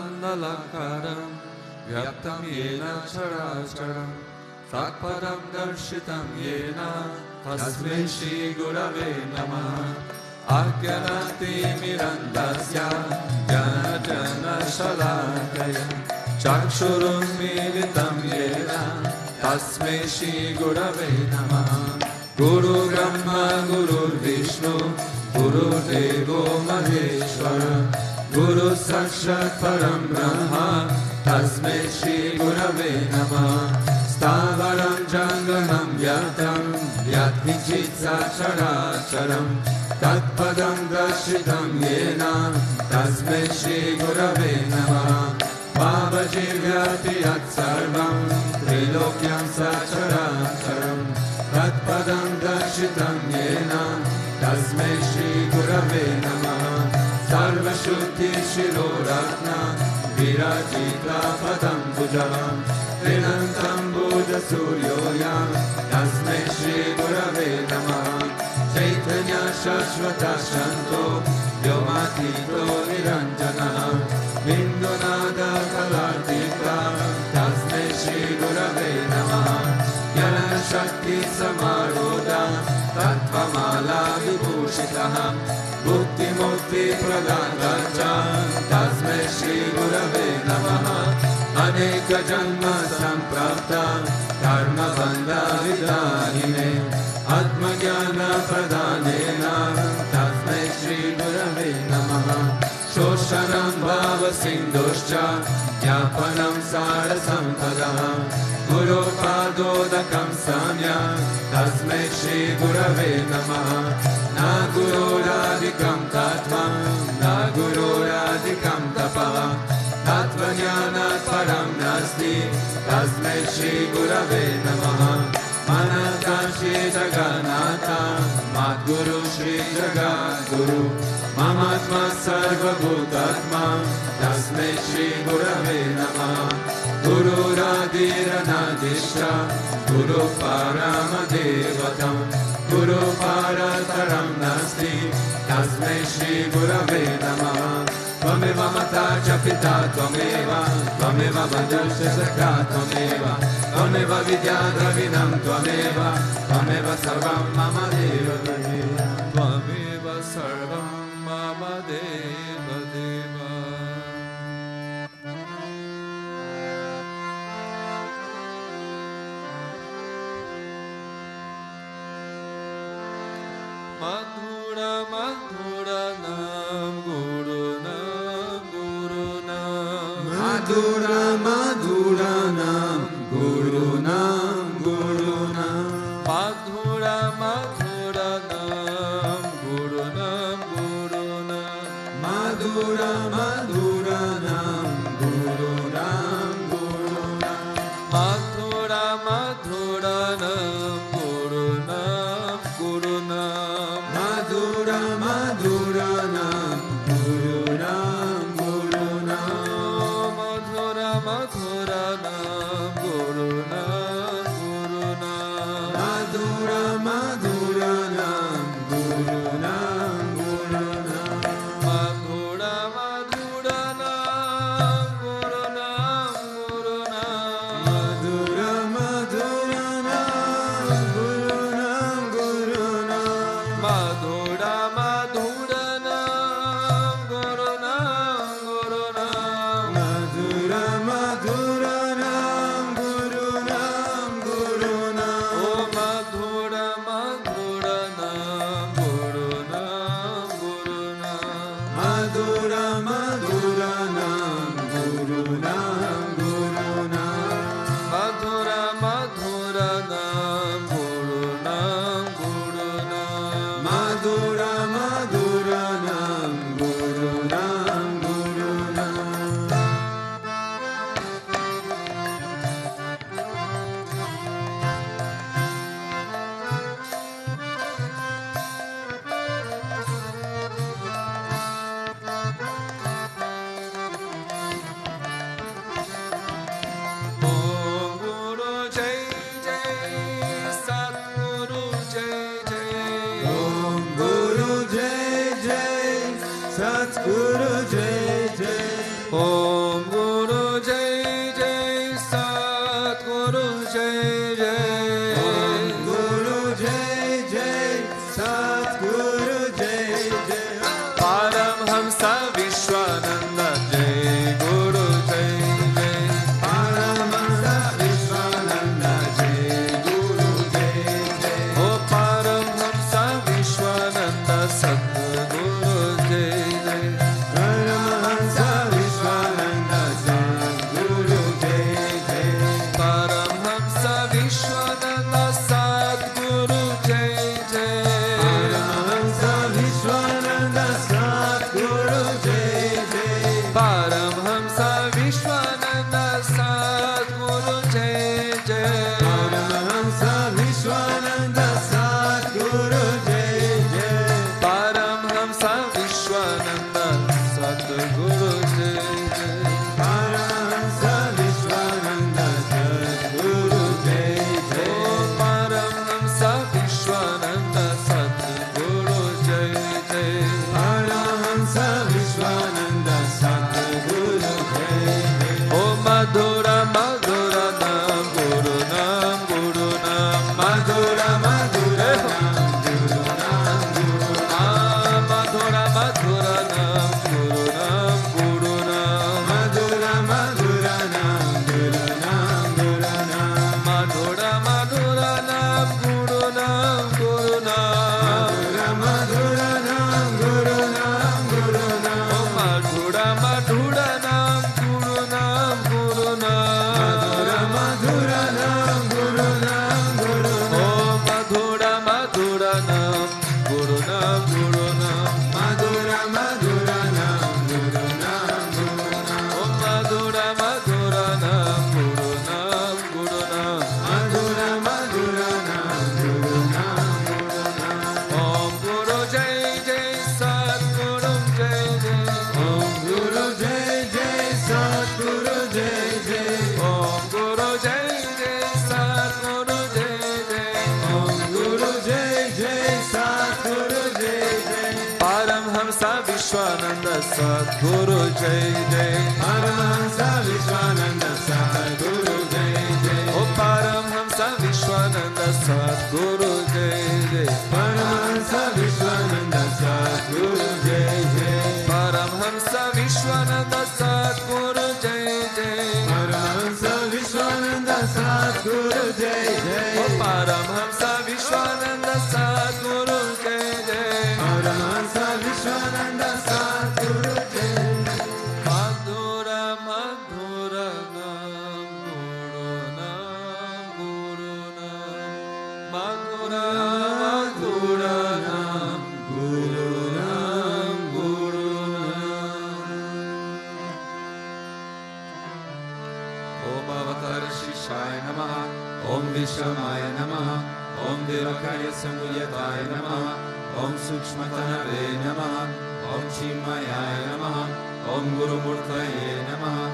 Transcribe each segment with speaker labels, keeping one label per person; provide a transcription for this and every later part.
Speaker 1: Akandamandalakaram Vyaptam Yena Characharam Tatparam Darshitam Yena Tasmai Shri Gurave Namaha Agyanati Mirandasya Jnana Shalakaya Chakshurun Militam Yena Tasmai Shri Gurave Namaha Guru Brahma Guru Vishnu Guru Devo Maheshwara Guru Sakshat Param Brahma Tasmai Shri Gurave Namaha Stavaram Janganam Yatam Yatkichit Sacharacharam Tatpadam Darshitam Yena Tasmai Shri Gurave Namaha Bhavajivyati Yat Sarvam Trilokyam Sacharacharam Tatpadam Darshitam Yena Tasmai Shri Gurave Namaha Sarva Shuddhi Shiroratna Virajita Padam Bujam Vinantam Buddha Suryoyam Tasmai Shri Gurave Namaha Chaitanya Shashvata Shanto Vyomatito Niranjana Vindunada Kalartika Tasmai Shri Gurave Namaha Jnana Shakti Samaroda Tattvamala Vibhushitaha Bhakti Mukti Pradadacha Tasmai Shri Gurave Namaha Aneka Janma Samprapta Karma Bandha Vidahine Atma Jnana Pradhanena Tasmai Shri Gurave Namaha Shoshanam Bhava Sindhuscha Jnapanam Sara Sampadam Guru Padodakam Samya Tasmai Shri Gurave Namaha Na Guru Radhikam Tattvam Na Guru Radhikam Tapava Tattva Jnana Param Nasti Tasmai Shri Gurave Namaha Manatashi Jagannatha Madguru Shri Jagadguru Mamatma Sarva Bhutatma Tasmai Shri Gurave Namaha Guru Radhira Nadishra Guru Paramadevatam Guru Parataram Nasti Tasmai Shri Gurave Namaha Tvameva Mata Chapita Tvameva Tvameva Vajasya Sakha Tvameva Tvameva Vidya Dravinam Tvameva Tvameva Sarvam Mama Deva Deva Tvameva Sarvam Mama Deva Deva Madhura Madhura Nam Guru Nam Guru Nam Madhura Madhura Nam Guru Nam Guru Nam Madhura Madhura Nam Guru Nam Guru Nam Madhura Madhura Nam Guru Nam Guru Nam Madhura Madhura Nam Guru Nam Guru Nam Madhura Madhura Nam Guru Nam Guru Nam Madhura Madhura Nam Guru Nam Guru Nam Madhura Madhura Nam Guru Nam Guru Nam Madhura Madhura Om Guru Jai Jai Satguru Jai Jai.
Speaker 2: Om Guru Jai Jai Satguru Jai Jai.
Speaker 1: Paramhamsa Vishwananda Jai Guru Jai Jai.
Speaker 2: Paramahamsa Vishwananda Jai Guru Jai Jai.
Speaker 1: Oh Paramhamsa Vishwananda Satguru Jai Jai.
Speaker 2: Paramahamsa Vishwananda Sadguru Jai Jai.
Speaker 1: Paramhamsa Vishwananda Satguru Jai Jai.
Speaker 2: Paramahamsa Vishwananda Sadguru Jai Jai.
Speaker 1: Paramhamsa Vishwananda Satguru Jai Jai.
Speaker 2: Paramahamsa Vishwananda Sadguru Jai Jai.
Speaker 1: Paramhamsa Vishwananda Satguru Jai Jai.
Speaker 2: Paramahamsa Vishwananda Sadguru Jai Jai.
Speaker 1: Oh Paramhamsa Vishwananda Satguru Jai Jai.
Speaker 2: Paramahamsa Vishwananda Sadguru Jai Jai.
Speaker 1: Oh Madhura Madhura Nam Guru Nam Guru Nam
Speaker 2: Madhura Madhura Nam Guru Nam Guru Nam.
Speaker 1: Madhura Madhura Nam Guru Nam Guru Nam.
Speaker 2: Madhura Madhura Nam Guru Nam Guru Nam.
Speaker 1: Madhura Madhura Nam Guru Nam Guru Nam.
Speaker 2: Madhura Madhura Nam Guru Nam Guru Nam.
Speaker 1: Oh Madhura Madhura Nam Guru Nam Guru Nam.
Speaker 2: Madhura Madhura Nam Guru Nam Guru Nam.
Speaker 1: Oh Madhura Madhura Nam Guru Nam Guru Nam.
Speaker 2: Madhura Madhura Nam Guru Nam Guru Nam.
Speaker 1: Oh Madhura Madhura Nam Guru Nam Guru Nam.
Speaker 2: Madhura Madhura Nam Guru Nam Guru Nam.
Speaker 1: Om Guru Jai Jai Satguru Jai Jai.
Speaker 2: Om Guru Jai Jai Satguru Jai Jai.
Speaker 1: Om Guru Jai Jai Satguru Jai Jai.
Speaker 2: Om Guru Jai Jai Satguru Jai Jai.
Speaker 1: Paramhamsa Vishwananda Satguru Jai Jai.
Speaker 2: Paramahamsa Vishwananda Sadguru Jai Jai.
Speaker 1: Oh Paramhamsa Vishwananda Satguru Jai Jai.
Speaker 2: Paramahamsa Vishwananda Sadguru Jai Jai.
Speaker 1: Paramhamsa Vishwananda Satguru Jai Jai.
Speaker 2: Paramahamsa Vishwananda Sadguru Jai Jai.
Speaker 1: Oh Paramhamsa Vishwananda Satguru Jai Jai.
Speaker 2: Paramahamsa Vishwananda Sadguru Jai Jai.
Speaker 1: Madhura Madhura Nam Guru Nam Guru Nam. Madhura Madhura Nam
Speaker 2: Guru Nam Guru Nam.
Speaker 1: Om Avatar Shishaya Namaha.
Speaker 2: Om Vishamaya Namaha. Om Devakarya Samuyataya Namaha. Om Sukshmatanave Namaha. Om Chinmayaya Namaha. Om Guru Murtaye Namaha.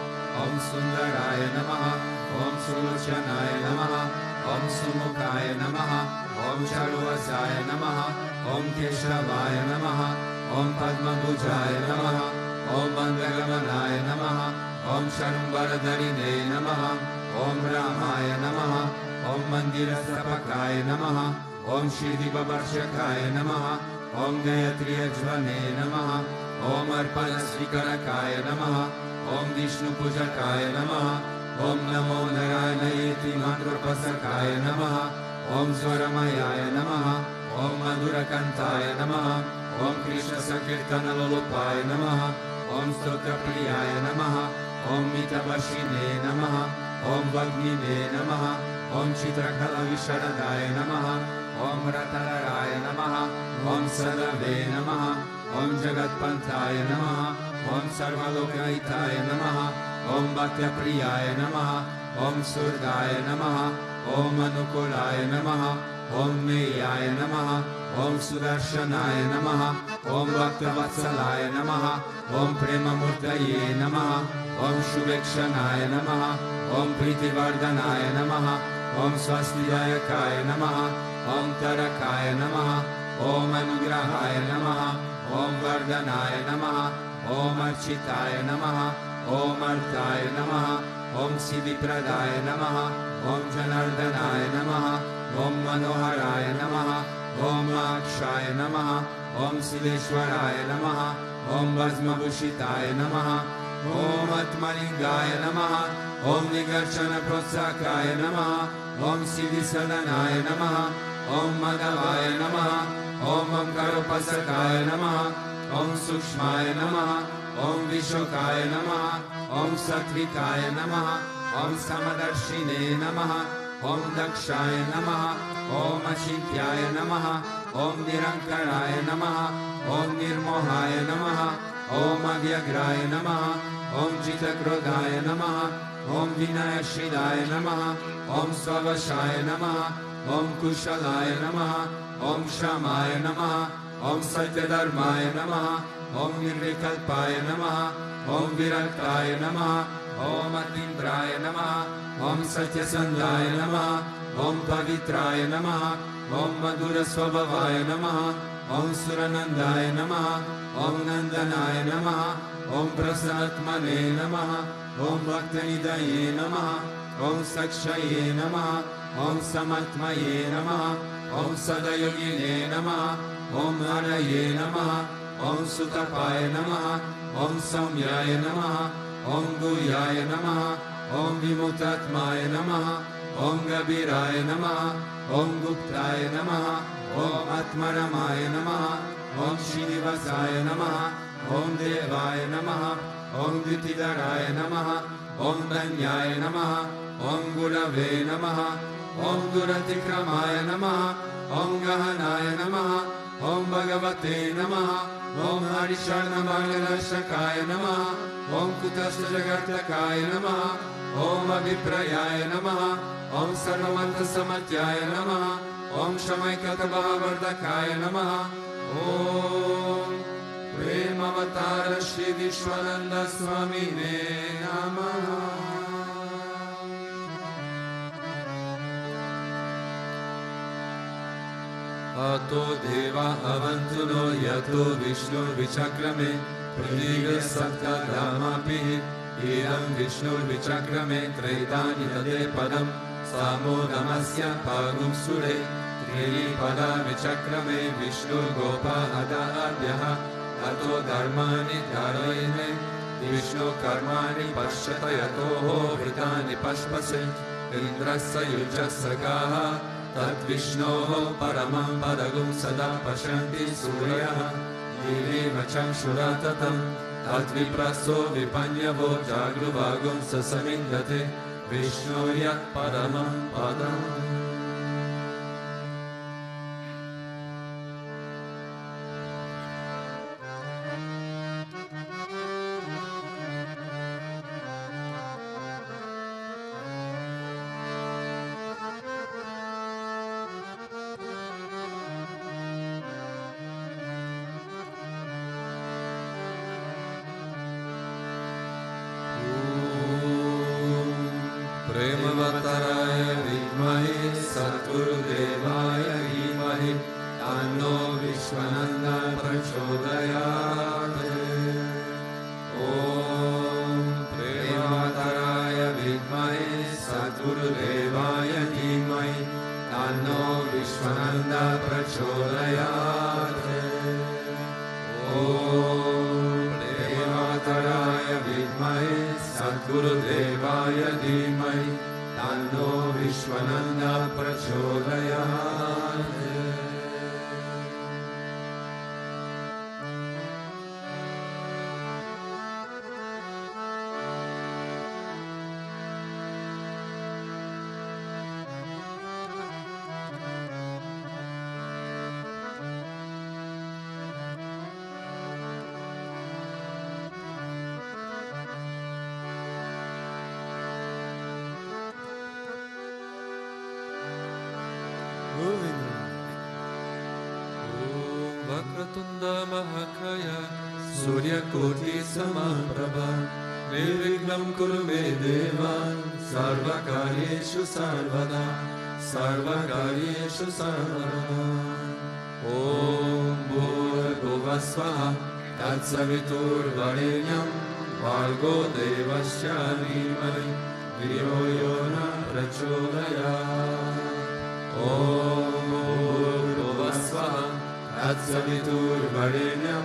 Speaker 2: Om Sundaraya Namaha. Om Sulochanaya Namaha. Om Sumukaya Namaha. Om Charuvasaya Namaha. Om Keshavaya Namaha. Om Padmabhujaya Namaha. Om Mandagamanaya Namaha. Om Sharumbaradarine Namaha. Om Ramaya Namaha. Om Mandira Sapakaya Namaha. Om Shri Bhutabhrteshwarnath Namaha. Om Gayatri Ajvane Namaha. Om Arpana Srikarakaya Namaha. Om Vishnu Pujakaya Namaha. Om Namo Narayana Mantrapasakaya Namaha. Om Swaramayaya Namaha. Om Madhurakantaya Namaha. Om Krishna Sankirtana Lolopaya Namaha. Om Stotra Priyaya Namaha. Om Mitabashine Namaha. Om Vagnine Namaha. Om Chitrakala Visharadaya Namaha. Om Ratararaya Namaha. Om Sadave Namaha. Om Jagatpantaya Namaha. Om Sarvalokahitaya Namaha. Om Bhaktya Priyaya Namaha. Om Surdaya Namaha. Om Anukulaya Namaha. Om Meyaya Namaha. Om Sudarshanaya Namaha. Om Bhaktavatsalaya Namaha. Om Premamurtaye Namaha. Om Shubhekshanaya Namaha. Om Pritivardhanaya Namaha. Om Swastidayakaya Namaha. Om Tarakaya Namaha. Om Anugrahaya Namaha. Om Vardhanaya Namaha.
Speaker 1: Om Architaya Namaha, Om Artaya Namaha, Om Siddhipradaya Namaha, Om Janardanaya Namaha, Om Manoharaya Namaha, Om Akshaya Namaha, Om Siddheshwaraya Namaha, Om Bhasmabhushitaya Namaha, Om Atmalingaya Namaha, Om Nigarchana Protsakaya Namaha, Om Siddhisadanaya Namaha, Om Madhavaya Namaha, Om Amkaropasakaya Namaha, Om Sukshmaya Namaha, Om Vishokaya Namaha, Om Satvikaya Namaha, Om Samadarshine Namaha, Om Dakshaya Namaha, Om Achintyaya Namaha, Om Nirankaraya Namaha, Om Nirmohaya Namaha, Om Avyagraya Namaha, Om Chitakrodaya Namaha, Om Vinayashidaya Namaha, Om Svavashaya Namaha, Om Kushalaya Namaha, Om Shamaya Namaha, Om Satyadharmaya Namaha, Om Nirvikalpaya Namaha, Om Viraktaya Namaha, Om Atindraya Namaha, Om Satyasandaya Namaha, Om Pavitraya Namaha, Om Madhura Swabhavaya Namaha, Om Suranandaya Namaha, Om Nandanaya Namaha, Om Prasanatmane Namaha, Om Bhaktanidaye Namaha, Om Sakshaye Namaha, Om Samatmaye Namaha, Om Sadayogine Namaha, Om Haraye Namaha, Om Sutapaya Namaha, Om Samyaya Namaha, Om Guyaya Namaha, Om Vimutatmaya Namaha, Om Gabiraya Namaha, Om Guptaya Namaha, Om Atmaramaya Namaha, Om Srinivasaya Namaha, Om Devaya Namaha, Om Dutidaraya Namaha, Om Danyaya Namaha, Om Gurave Namaha, Om Duratikramaya Namaha, Om Gahanaya Namaha, Om Bhagavate Namaha, Om Harisharnamangalashakaya Namaha, Om Kutastha Jagartakaya Namaha, Om Abhiprayaya Namaha, Om Sarvamanta Samatyaya Namaha, Om Shamaikatavardakaya Namaha, Om Premavatara Sri Vishwananda Swamine Namaha. Ato Deva Avantuno Yato Vishnu Vichakrame Pradiga Satta Dhammapi Idam Vishnu Vichakrame Traitani Tade Padam Samo Namasya Pagum Sure Tri Pada Vichakrame Vishnu Gopa Ada Adyaha Ato Dharmani Dharayane Vishnu Karmani Pashyata Yato Vritani Pashpase Indrasa Yujasagaha Tat Vishnoho Paramam Padagum Sada Pashanti Suryaha Dili Vacham Shuratatam Tat Vipraso Vipanyavo Jagruvagum Sasamindate Vishnoya Paramam Padam. Premavataraaya Vidmahi Satgurudevaya Dhimahi Tanno Vishwananda Prachodayate. Om Premavataraaya Vidmahi Satgurudevaya Dhimahi Tanno Vishwananda Prachodayate. Om Premavataraaya Vidmahi Satgurudevaya Dhimahi Tanno Vishwananda Prachodayate.
Speaker 2: Moving on.
Speaker 1: Om Vakratunda Mahakaya Surya Koti Samaprabha Nirvignam Kuru Me Deva Sarvakaryeshu Sarvada Sarvakaryeshu Sarvada. Om Bhurvuvasvaha तत्सवितुर्वरेण्यं भर्गो देवस्य धीमहि धियो यो न प्रचोदयात्। ॐ भूर्भुवः स्वः तत्सवितुर्वरेण्यं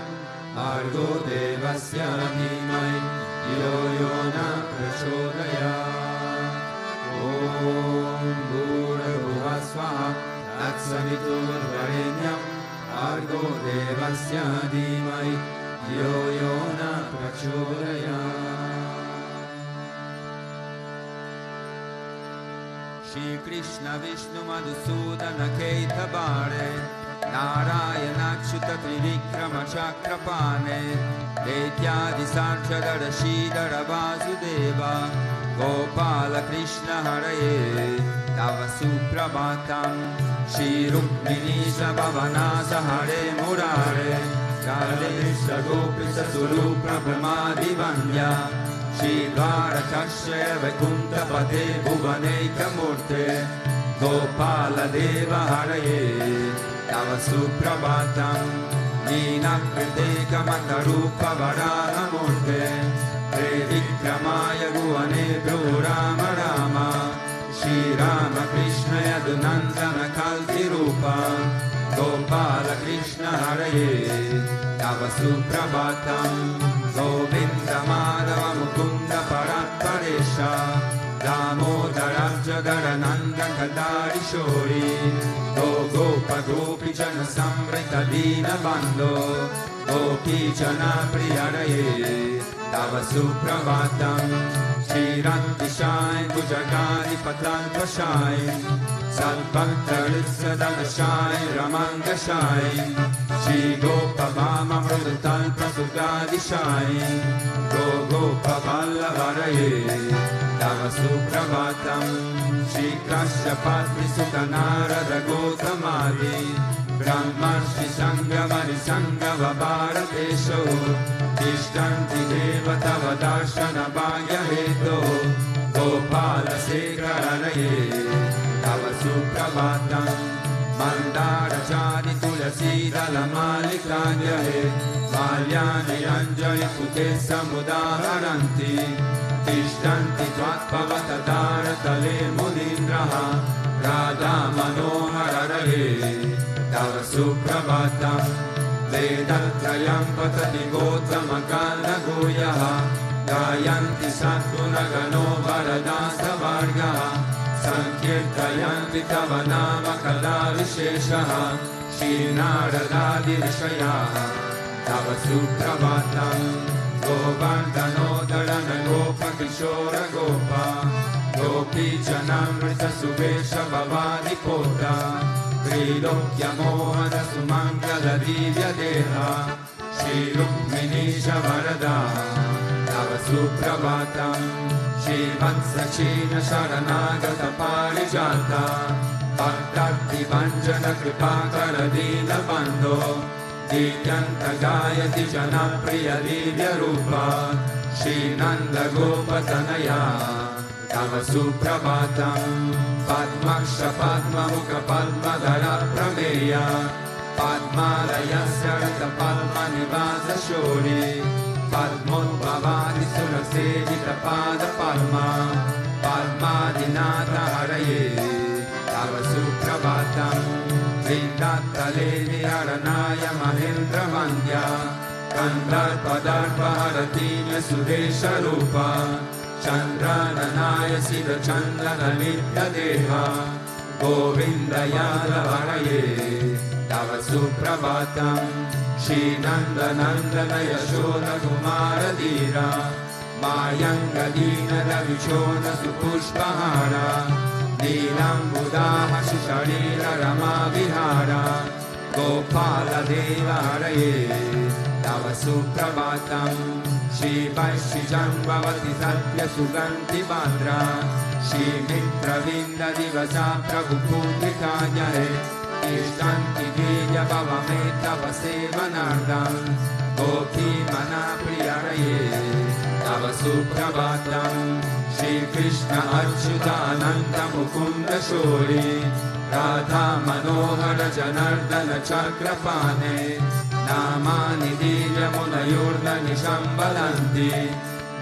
Speaker 1: भर्गो देवस्य धीमहि धियो यो न प्रचोदयात्। ॐ भूर्भुवः स्वः तत्सवितुर्वरेण्यं भर्गो देवस्य धीमहि धियो यो न प्रचोदयात्। Shri Krishna Vishnu Madhusudana Keithabare Narayana Achyuta Trivikrama Chakrapane Deityadi Sanchadara Shridhara Vasudeva Gopala Krishna Haraye Tava Suprabhatam Shri Rukminisha Bhavanasa Hare Murare Radhisha Gopisa Surupra Brahmadi Vanya Shri Dvarakashya Vaikuntha Pate Bhuvaneika Murte Gopala Deva Haraye Tava Suprabhatam Nina Kriteka Matarupa Varaha Murte Previkramaya Guhane Prabhu Rama Rama Shri Rama Krishna Yadunandana Kalki Rupa Gopala Krishna Haraye Tava Suprabhatam Govinda Madhava Mukunda Paratparesha Damodara Jagara Nanda Kadari Shori Gopa Gopi Jana Samrita Dina Bando Gopi Jana Priyaraye Tava Suprabhatam Shri Ranti Shine Bujagadi Patlanka Shine Salbhakta Ritsadana Shine Ramanga Shine Shri Gopa Bama Mrudutalpa Sugadi Shine Gopa Vallavaraye Tava Suprabhatam Shri Kashyapatri Sukanarada Gautamadi Brahmarshi Sangamari Sangava Bharatesho Tishtanti Deva Tava Darshana Bhagya Heto Gopala Sekararaye Tava Suprabhatam Mandara Chari Tulasi Dala Malikanya He Malyani Anjali Pute Samudaharanti Tishtanti Tvatpavata Taratale Munindraha Radha Manohararaye Tava Suprabhatam Vedatrayam Patati Gotama Kala Goyaha Gayanti Satgunagano Varadasa Vargaha Sankirtayanti Tava Nama Kala Visheshaha Shri Naradadi Vishayaha Tava Suprabhatam Govardhano Dharana Gopa Kishora Gopa Gopi Janamrita Subesha Bhavani Kota Trilokya Mohana Sumangala Divya Deha Shri Rukminisha Varada Tava Suprabhatam Shri Vatsachina Sharanagata Parijata Bhaktarti Vanjana Kripakara Dina Bando Dityanta Gayati Janapriya Divya Rupa Shri Nanda Gopatanaya Tava Suprabhatam Padmaksha Padma Mukha Padmadhara Prameya Padmalaya Sarata Padma Nivasa Shori Padmodbhavati Surasevita Pada Padma Padmadinata Haraye Tava Suprabhatam Vindatalevi Haranaya Mahendra Vandya Kandarpadarpa Haratinya Sudesha Rupa Chandrananaya Siddha Chandana Nitya Deha Govinda Yadavaraye Tava Suprabhatam Shri Nanda Nandana Yashoda Kumara Dira Mayanga Dina Ravichona Supushpahara Nilambudaha Shisharira Rama Vihara Gopala Deva Haraye Tava Suprabhatam Shri Vaishijam Bhavati Satya Suganti Bandra Shri Mitra Vinda Divasa Prabhu Pundrikanya He Ishtanti Vidya Bhavameta Vasevanardam Gopi Mana Priyaraye Tava Suprabhatam Shri Krishna Achyuta Ananta Mukunda Shori Radha Manohara Janardana Chakrapane
Speaker 2: नामानि दीर्घमुनयोर्ननिशं वदन्ति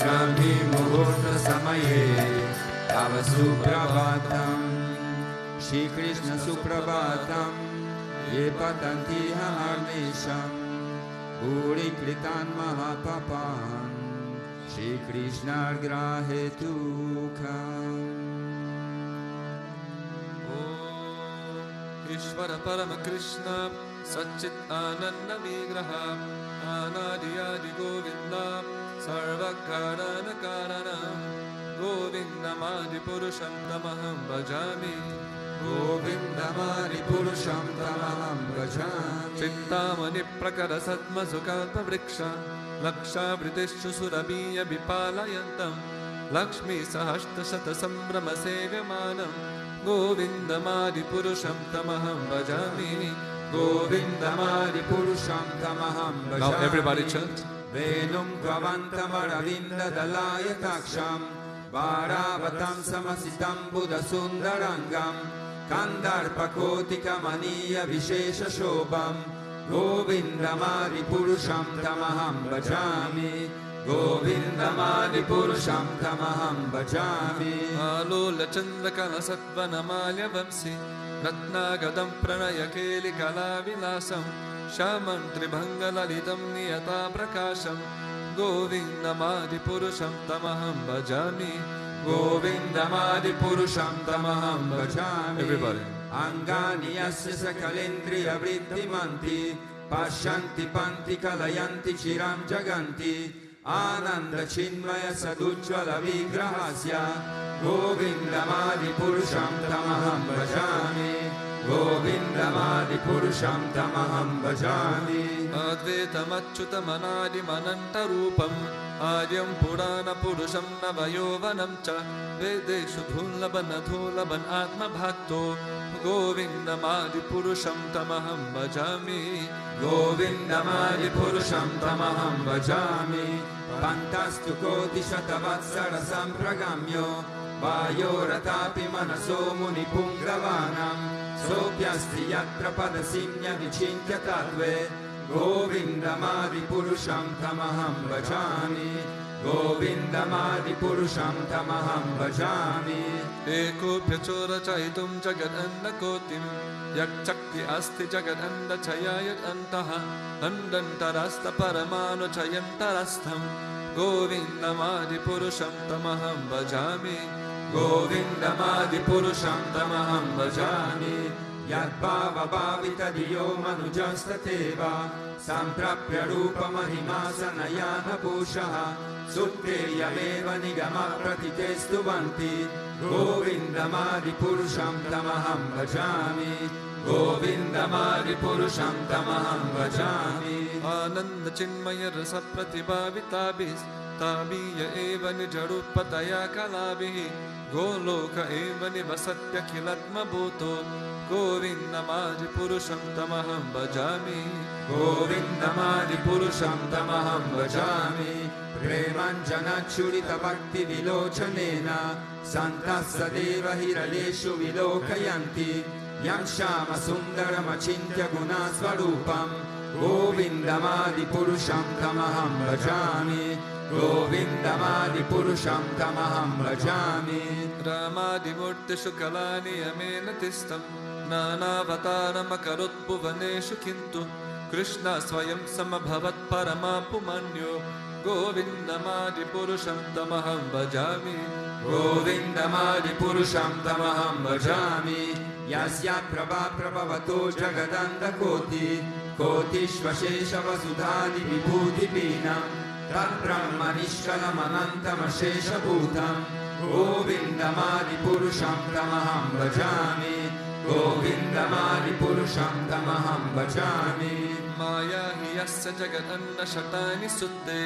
Speaker 2: ब्रह्मी मुहूर्तसमये तव सुप्रभातम् श्री कृष्ण सुप्रभातम् ये पतन्ति हर्निशम् भूरिकृतान् महापापान् श्री कृष्णार्ग्राहेतुकम्
Speaker 1: ईश्वर परम कृष्ण सच्चित् आनंद विग्रह अनादि आदि गोविंद सर्वकारण कारण गोविंदमादि पुरुषं तमहं भजामि
Speaker 2: गोविन्दमादि पुरुषं तमहं भजामि
Speaker 1: चिन्तामणि प्रकर सद्मसुकल्प वृक्ष लक्षावृतिषु सुरभीय विपालयन्तं लक्ष्मी सहस्रशत संभ्रम सेव्यमानं गोविन्दमादि पुरुषं तमहं भजामि
Speaker 2: गोविन्दमादि पुरुषं तमहं भजामि
Speaker 1: Now everybody chant
Speaker 2: वेणुं गवन्तमरविन्ददलायताक्षं वारावतं समसितं बुधसुन्दरङ्गं कन्दर्पकोटिकमनीय विशेषशोभं गोविन्दमादि पुरुषं तमहं भजामि गोविन्दमादि पुरुषं तमहं भजामि
Speaker 1: आलोलचन्द्रकलसत्वनमाल्यवंसि रत्नागदं प्रणयकेलिकलाविलासं श्यामं त्रिभङ्गललितं नियता प्रकाशं गोविन्दमादि पुरुषं तमहं भजामि
Speaker 2: गोविन्दमादि पुरुषं तमहं भजामि
Speaker 1: Everybody
Speaker 2: अङ्गानि यस्य सकलेन्द्रियवृत्तिमन्ति पश्यन्ति पन्ति कलयन्ति चिरं जगन्ति आनन्दचिन्मय सदुज्ज्वल विग्रहस्य गोविन्दमादि पुरुषं तमहं भजामि गोविन्दमादि पुरुषं तमहं भजामि
Speaker 1: अद्वैतमच्युतमनादिमनन्तरूपम् आर्यं पुराणपुरुषं नवयौवनं च वेदेषु धूलबन आत्मभक्तो गोविन्दमादि पुरुषं तमहं भजामि
Speaker 2: गोविन्दमादि पुरुषं तमहं भजामि पन्तस्तु कोटिशतवत्सर सम्प्रगम्यो वायोरतापि मनसो मुनिपुङ्गवानां सोऽप्यस्ति यत्र पदसिन्य विचिन्त्य तत्त्वे गोविन्दमादि पुरुषं तमहं भजामि गोविन्दमादि पुरुषं तमहं भजामि
Speaker 1: एकोऽप्यचोरचयितुं जगदन्नकोटिं यच्चक्ति अस्ति जगदण्डचयायन्तः अण्डन्तरस्तपरमाणुचयन्तरस्थं गोविन्दमादि पुरुषं तमहं भजामि
Speaker 2: गोविन्दमादि पुरुषं तमहं भजामि यद्भावभावितधियो मनुजस्तथैव सम्प्राप्य रूपमहिमा सनयानपूषः सुप्तेयमेव निगमप्रतिते स्तुवन्ति गोविन्दमादि पुरुषं तमहं भजामि गोविन्दमादि पुरुषं तमहं भजामि
Speaker 1: आनन्दचिन्मय रसप्रतिभाविताभिस्ताबीय एव निजरूपतया कलाभिः गोलोक एव निवसत्यखिलत्मभूतो गोविन्दमादि पुरुषं तमहं भजामि
Speaker 2: गोविन्दमादि पुरुषं तमहं भजामि प्रेमाञ्जनच्छुरितभक्तिविलोचनेन सन्तः सदैव हिरलेषु विलोकयन्ति यं श्यामसुन्दरमचिन्त्य गुणास्वरूपं गोविन्दमादि पुरुषं तमहं भजामि गोविन्दमादि पुरुषं तमहं भजामि
Speaker 1: रामादिमूर्तिषु कलानियमेन तिष्ठं नानावतारमकरोद्भुवनेषु किन्तु कृष्ण स्वयं समभवत् परमापुमन्यो गोविन्दमादि पुरुषं तमहं भजामि
Speaker 2: गोविन्दमादि पुरुषं तमहं भजामि यस्य प्रभा प्रभवतो जगदन्तकोटिश्वशेष वसुधादि विभूतिपीनं तद्ब्रह्मनिष्कलमनन्तमशेषभूतं गोविन्दमादि पुरुषं तमहं भजामि गोविन्दमादि पुरुषं तमहं भजामि
Speaker 1: माया हि यस्य जगदन्नशतानि सुत्ते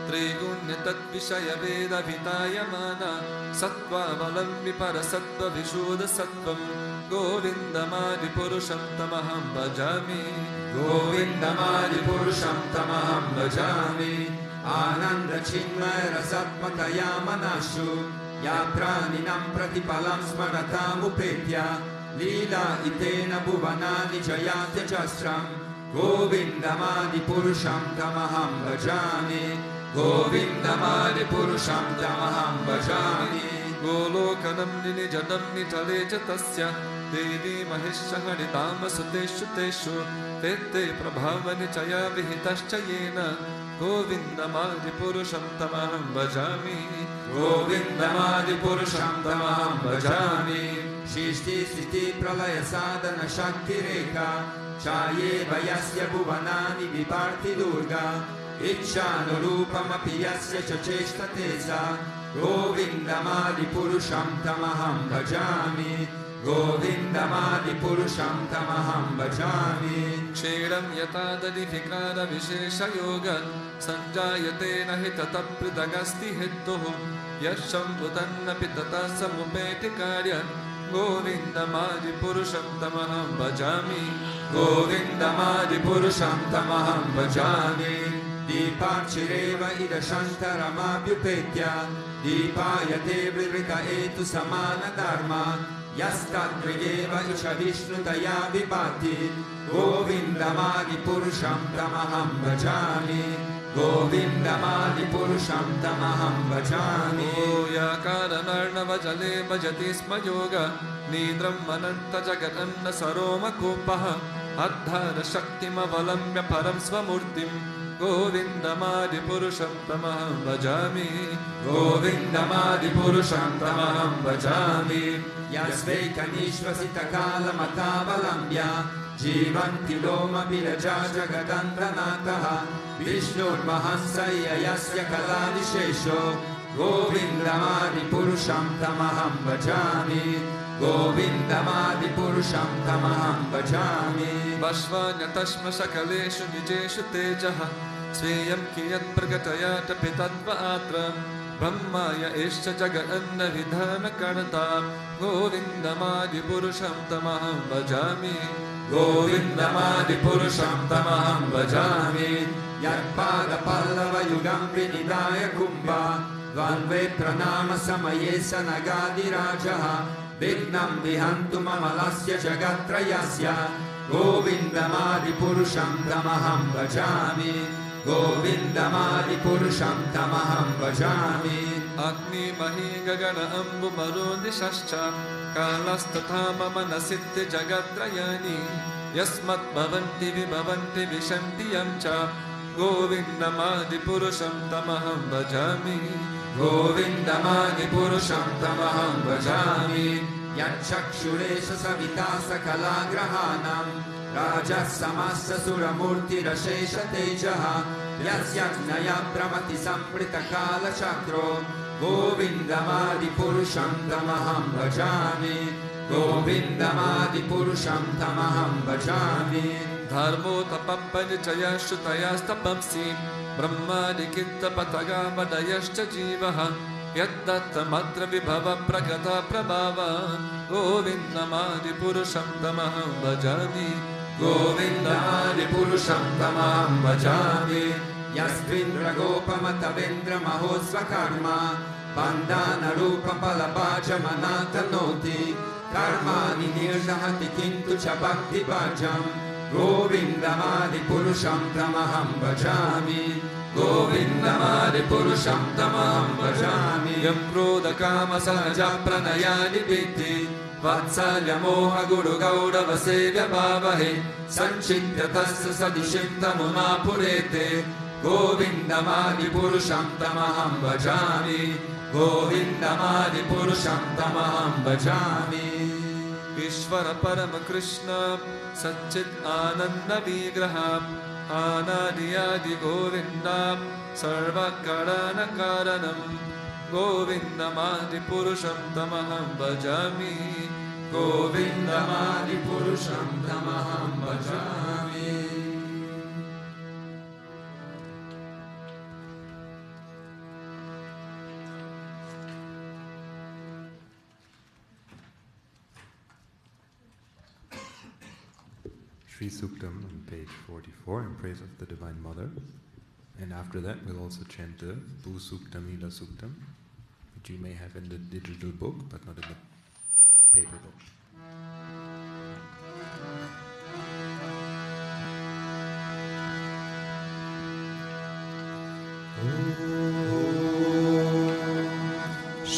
Speaker 1: त्रैगुण्य तद्विषयभेदभितायमाना सत्त्वावलम्बि परसत्त्वविशोधसत्त्वं गोविन्दमादि पुरुषं तमहं भजामि
Speaker 2: गोविन्दमादि पुरुषं तमहं भजामि आनन्दचिन्मय रसत्मतया मनस्सु या प्राणिनां प्रतिफलं स्मरतामुपेत्य लीला इतेन भुवनानि जयात्यजस्रं Govindamadi Purusham Tamaham Bhajami, Govindamadi Purusham Tamaham Bhajami.
Speaker 1: Golokanam Nijadam Nitale Jatasya Devi Maheshaharitam Suteshu Teshu Tete Prabhavani Chaya Vihitaschayena Govindamadi Purusham Tamaham Bhajami,
Speaker 2: Govindamadi Purusham Tamaham Bhajami. Shishti Siti Pralaya Sadhana Shakti Rekha Chaye Vayasya Bhuvanani Viparti Durga Ichhanurupamapi Yasya Chacheshta Tesa Govindamadi Purusham Tamaham Bhajami, Govindamadi Purusham Tamaham Bhajami.
Speaker 1: Kshiram Yatadadi Vikara Vishesha Yoga Sanjayate Nahitata Pridagasti Hitohu Yasham Butanna Pitata Samupeti Karya Govindamadi Purusham Tamaham Bhajami,
Speaker 2: Govindamadi Purusham Tamaham Bhajami. Dipachireva Ida Shantaramabhyupetya Dipayate Vrita Etu Samana Dharma Yastadriyeva Isha Vishnu Taya Vipati Govindamadi Purusham Tamaham Bhajami, Govindamadi Purusham Tamaham Bhajami.
Speaker 1: Yakara Narnava Jale Bhajati Sma Yoga Nidram Ananta Jagatanna Saroma Kupaha Adhara Shaktima Valamya Param Swamurtim Govindamadi Purusham Tamaham Bhajami,
Speaker 2: Govindamadi Purusham Tamaham Bhajami. Yasveikanishvasita Kala Matavalambya Jivanti Loma Viraja Jagadandranataha Vishnur Mahansaya Yasya Kaladi Shesho Govindamadi Purusham Tamaham Bhajami, Govindamadi Purusham Tamaham Bhajami.
Speaker 1: Vashvanya Tashma Shakaleshu Nijeshu Tejaha Sveyam Kiyat Pragatayata Pitadva Atra Brahmaya Isha Jaganna Vidhana Karata Govindamadi Purusham Tamaham Bhajami,
Speaker 2: Govindamadi Purusham Tamaham Bhajami. Yatpada Pallava Yugam Vinidaya Kumbha Dvanve Pranama Samaye Sanagadi Rajaha Vignam Vihantu Mamalasya Jagatrayasya Govindamadi Purusham Tamaham Bhajami, Govindamadi Purusham Tamaham Bhajami.
Speaker 1: Agni Mahi Gagana Ambu Marudi Shascha Kalastatama Manasitti Jagatrayani Yasmat Bhavanti Vibhavanti Vishanti Yamcha Govindamadi Purusham Tamaham Bhajami,
Speaker 2: Govindamadi Purusham Tamaham Bhajami. Yachakshuresha Savita Sakala Grahanam Rajas Samasa Suramurti Rashesha Tejaha Yasyajnaya Brahmati Samprita Kala Chakro Govindamadi Purusham Tamaham Bhajami, Govindamadi Purusham Tamaham Bhajami.
Speaker 1: Dharmo Tapampani Chayashutayastapamsi Brahmadi Kitta Pataga Madayashcha Jivaha Yaddatta Matra Vibhava Prakata Prabhava Govindamadi Purusham Tamaham Bhajami,
Speaker 2: Govindamadi Purusham Tamaham Bhajami. Yastvindra Gopamata Vendra Mahosva Karma Bandana Rupa Palabaja Manata Noti Karmani Nirjahati Kintu Chabakti Bhajam Govindamadi Purusham Tamaham Bhajami, Govindamadi Purusham Tamaham Bhajami.
Speaker 1: Yam Krodha Kama Sahaja Pranayani Vitti Vatsalya Moha Guru Gaurava Sevya Bhavahe Sanchitya Tasya Sadishim Tamuna Purete
Speaker 2: Govindamadi Purusham Tamaham Bhajami, Govindamadi Purusham Tamaham Bhajami.
Speaker 1: Ishvara Parama Krishna Satchit Ananda Vigraha Anadiyadi Govinda Sarva Karana Karanam Govindamadi Purusham Tamaham Bhajami,
Speaker 2: Govindamadi Purusham Tamaham Bhajami.
Speaker 3: Sri Suktam on page 44 in praise of the Divine Mother. And after that we'll also chant the Bu Suktam, Ila Suktam, which you may have in the digital book but not in the paper book.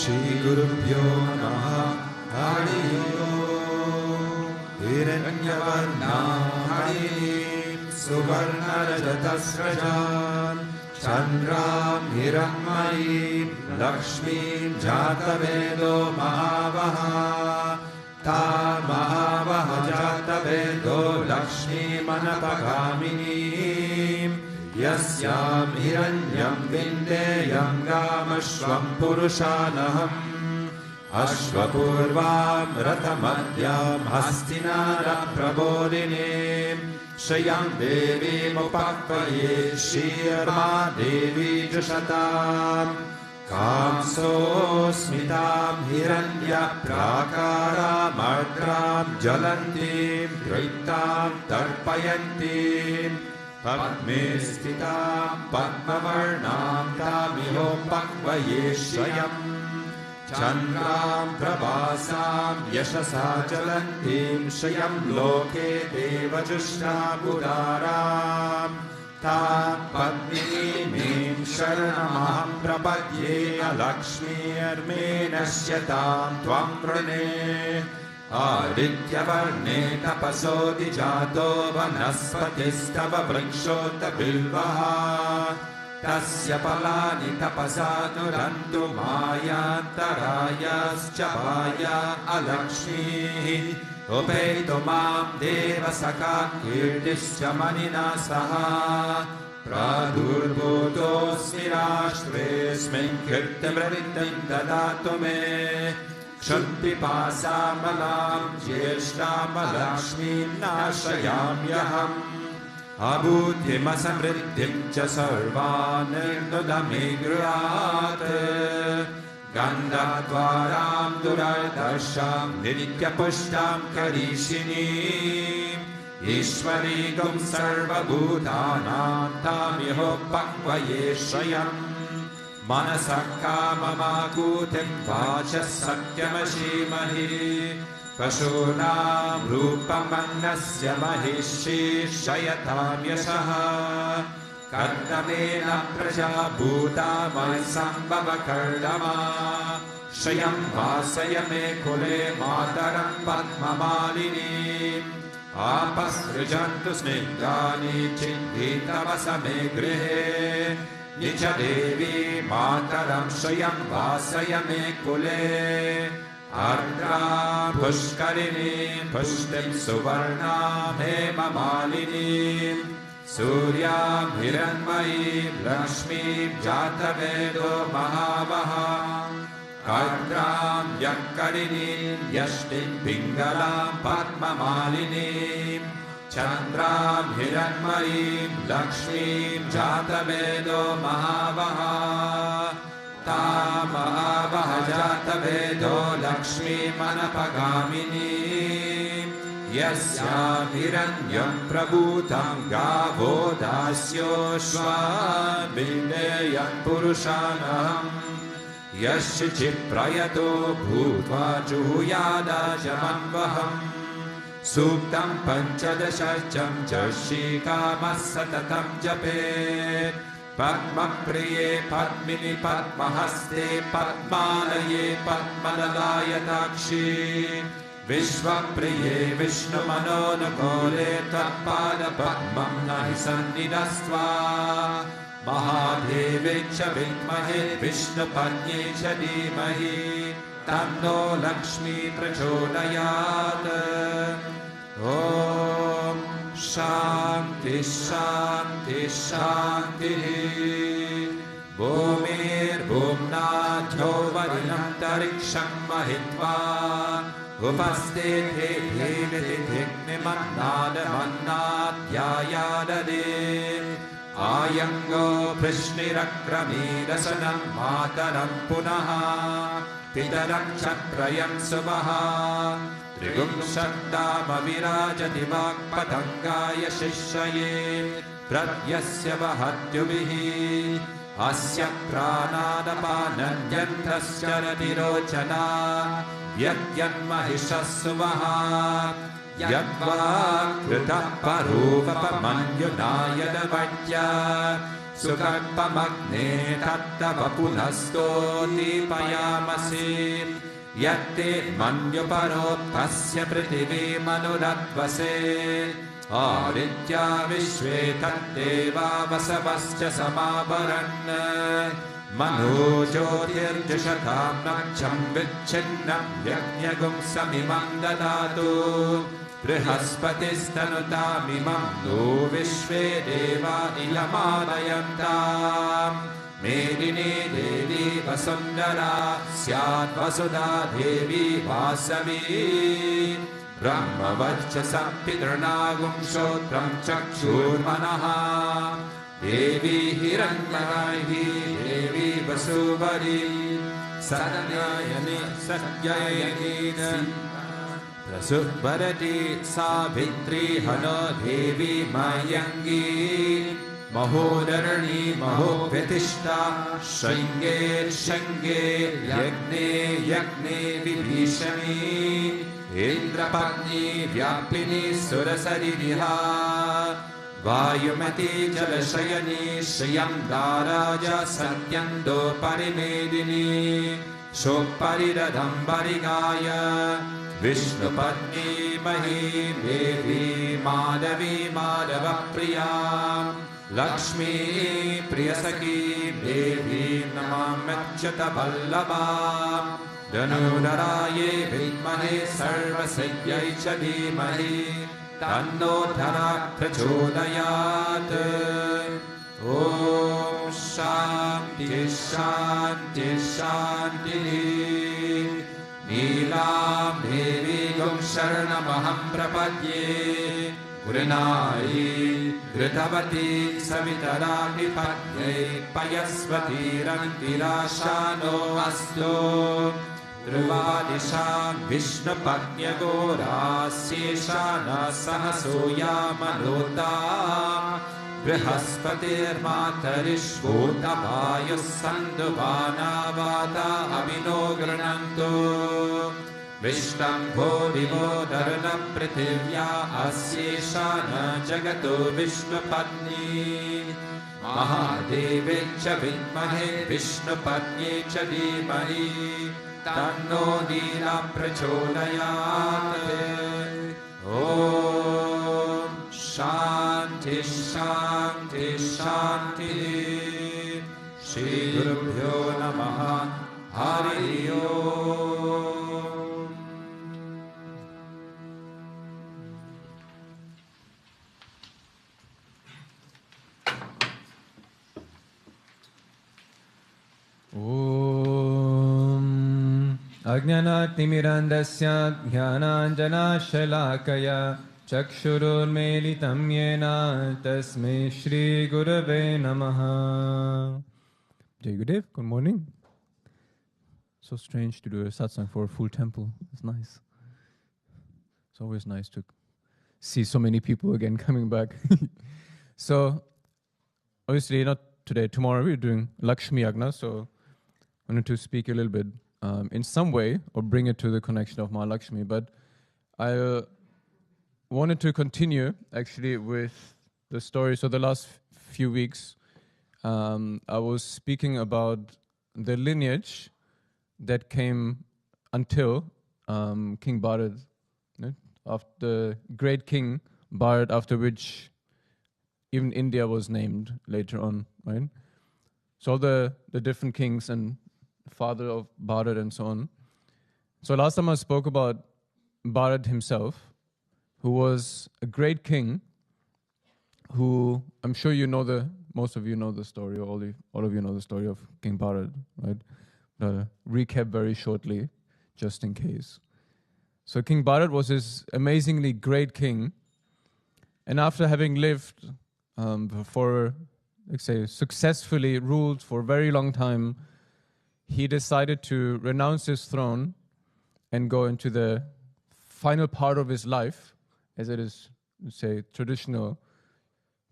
Speaker 1: Shri Gurubhyo Namaha. Hari Om. Hiranyavarnam Harinim Suvarnarajatasrajan Chandram Hiranmayim Lakshmim Jatavedo Mahavaha. Ta Mahavaha Jatavedo Lakshmim Anapagaminim Yasyam Hiranyam Vindeyam Gamashvam Purushanaham Ashvapurvam Ratamadyam Hastinara Prabodhinim Shayam Devi Mupakvaye Shirma Devi Jushatam Kamso Smitam Hiranya Prakaram Ardram Jalantim Draitam Tarpayantim Padme Stitam Padmavarnam Tamiho Pakvaye Shayam Chandram Prabhasam Yashasa Jalantim Shayam Loke Devajushta Budaram Tam Padmimim Sharanamaham Prabhadye Alakshmi Armenasyatam Tvam Prane Adityavarne Tapaso Dijato Vanaspatistava Vrikshota Bilvaha Tasya Palani Tapasanurantu Mayantarayas Chavaya Alakshmi Upeito Mam Devasaka Kirtisya Manina Saha Pradurbutos Mirashtvesmin Kirtim Raritim Dadatu Me Kshanti Pasamalam Jeshtam Alakshmim Nashayam Yaham Abhutim Asamritim Cha Sarvanirnudamigrat Gandhatvaram Durardasham Nitya Pushtam Karishinim Ishvarigam Sarvabhutanam Tamiho Pakvaye Shayam Manasakkamamakutim Vacha Sakyamashimhi Pashunam Rupamannasya Mahishi Shayatam Yashaha Kardamena Praja Bhutamai Sambhava Kardama Shayam Vasayame Kule Mataram Padmamalini Apasrijantu Snigdani Chinditavasame Grihe Nicha Devi Mataram Shayam Vasayame Kule Ardra Pushkarini Pushtim Suvarnam Hema Malini Suryam Hiranmayim Lakshmim Jatavedo Mahavaha Ardram Yakkarinim Yashtim Pingalam Padma Malinim Chandram Hiranmayim Lakshmim Jatavedo Mahavaha Tamahavaha Jatavedo Lakshmim Anapagaminim Yasyam Hiranyam Prabhutam Gavo Dasyo Shvan Vindeyam Purushanaham Yashichit Prayato Bhutva Juhuyada Jamanvaham Suktam Panchadashacham Jashikamasatatam Japet Padma Priye Padmini Padmahaste Padmalaye Padmalalayatakshi Vishwa Priye Vishnu Manonakole Tappada Padmam Nahi Sannidhastva Mahadevecha Vidmahe Vishnu Padnyecha Dhimahi Tanno Lakshmi Prachodayat Om Shanti Shanti Shanti Bhumir Bhumnadhyo Varinantariksham Mahitva Upastithe Bhivitithikni Mannada Mannadhyayadade Ayango Prishnirakramidasanam Mataram Punaha Pitaram Chaprayam Subaha Trigum Shakdama Virajati Vakpatangaya Shishaye Pratyasya Vahatyubihi Asya Pranadapananyantasya Ratirochana Yadyan Mahishasuvaha Yadva Krita Paruvapamanyunaya Davatya sukarpamagne tattava punasto dipayamasi yatte manyuparottasya prithivī manurattvase Aditya vishve tatteva vasavascha samavaran Manu jyotirjushatam nakcham vichinnam yajnagum samimam dadatu Brihaspatistanutamimam no vishve deva ilamadayantam Medini devi vasundara syat vasuda devi vasavi Brahma vachasa pitrnagum shotram chakshurmanaha Devi hiranyaihi devi vasuvari Sadanayani satyayagina Prasubharati savitri hana devi mayangi Mahodarani mahovitishta Shringe shange yagne yagne vibhishani Indrapatni vyapini surasariviha Vayumati jalashayani shriyam daraja satyando parimedini Shopariradham varigaya Vishnupatni mahi devi madhavi madhava priya Lakshmi priyasaki devi namamachyata vallabha Dhanudaraye vidmahe sarvasayyai cha dhimahi Tanno dhara prachodayat Om Shanti Shanti Shanti Neelam Devi Gum Sharanamaham Prapadye Gurinai Gritavati Savitarani Padye Payasvati Rantirashano Astu Druvadisham Vishnu Padya Gora Seshana Sahasoya Manota Brihaspatir Matarishvota Vayus Sanduvana Vata Abhino Grananto Vishtambho Divo Dharana Prithivya Asyeshana Jagato Vishnu Padni Mahadevecha Vidmahe Vishnu Padye Cha Dhimahi Tanno Dila Prachodayat Om Shanti Shanti Shanti Shri Gurubhyo Namaha Hari Om
Speaker 2: Om Ajnanatimirandasya Dhyananjana Shalakaya Chakshurunmelitam Yena Tasmai Shri Gurave Namaha. Jai Gurudev, good morning. So strange to do a satsang for a full temple. It's nice. It's always nice to see so many people again coming back. So, obviously not today. Tomorrow we're doing Lakshmi Yagna, so I wanted to speak a little bit in some way or bring it to the connection of Mahalakshmi. But I wanted to continue actually with the story. So the last few weeks I was speaking about the lineage that came until King Bharat, after the great king Bharat, after which even India was named later on, right? So all the different kings and father of Bharat and so on. So last time I spoke about Bharat himself, who was a great king, who I'm sure you know most of you know the story, or all of you know the story of King Bharat, right? Recap very shortly, just in case. So King Bharat was this amazingly great king, and after having lived for, let's say, successfully ruled for a very long time, he decided to renounce his throne and go into the final part of his life, as it is, let's say, traditional,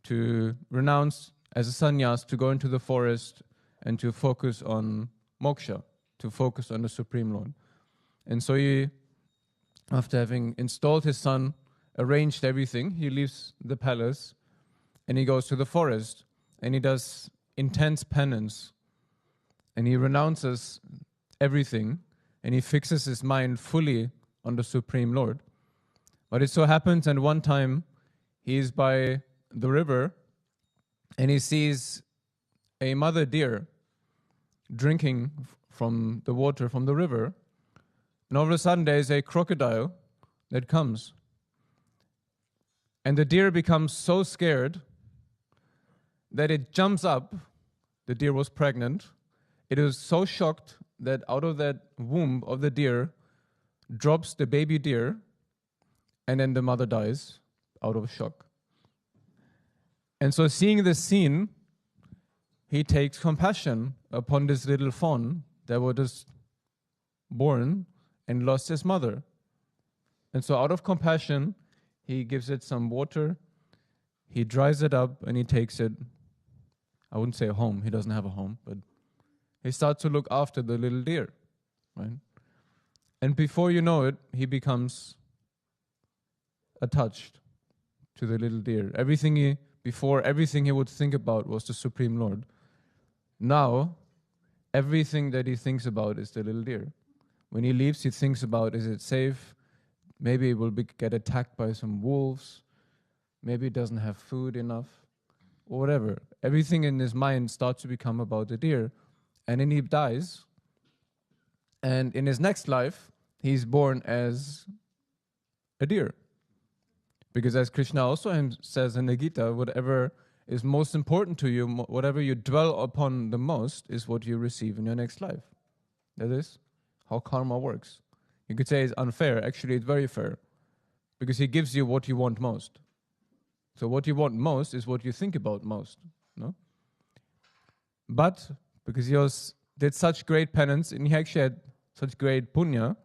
Speaker 2: to renounce as a sannyas, to go into the forest and to focus on moksha, to focus on the Supreme Lord. And so he, after having installed his son, arranged everything, he leaves the palace and he goes to the forest, and he does intense penance, and he renounces everything, and he fixes his mind fully on the Supreme Lord. But it so happens, and one time he is by the river, and he sees a mother deer drinking from the water from the river, and all of a sudden there is a crocodile that comes. And the deer becomes so scared that it jumps up. The deer was pregnant. It is so shocked that out of that womb of the deer drops the baby deer, and then the mother dies out of shock. And so seeing this scene, he takes compassion upon this little fawn that was just born and lost his mother. And so out of compassion, he gives it some water, he dries it up, and he takes it, I wouldn't say home, he doesn't have a home, but he starts to look after the little deer, right? And before you know it, he becomes attached to the little deer. Before everything he would think about was the Supreme Lord. Now, everything that he thinks about is the little deer. When he leaves, he thinks about, is it safe? Maybe it will get attacked by some wolves. Maybe it doesn't have food enough, or whatever. Everything in his mind starts to become about the deer. And then he dies. And in his next life, he's born as a deer. Because as Krishna also says in the Gita, whatever is most important to you, whatever you dwell upon the most, is what you receive in your next life. That is how karma works. You could say it's unfair. Actually, it's very fair. Because he gives you what you want most. So what you want most is what you think about most. No? But because he did such great penance, and he actually had such great punya,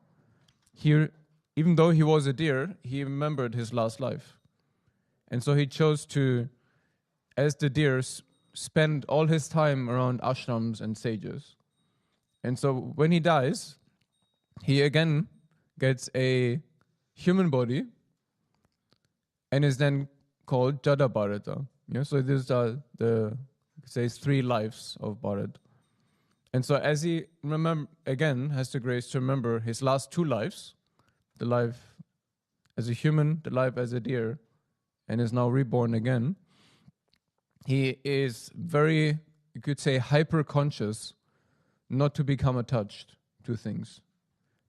Speaker 2: even though he was a deer, he remembered his last life. And so he chose to, as the deer, spend all his time around ashrams and sages. And so when he dies, he again gets a human body and is then called Jada Bharata. So these are says 3 lives of Bharat. And so as he has the grace to remember his last 2 lives, the life as a human, the life as a deer, and is now reborn again, he is very, you could say, hyper-conscious not to become attached to things,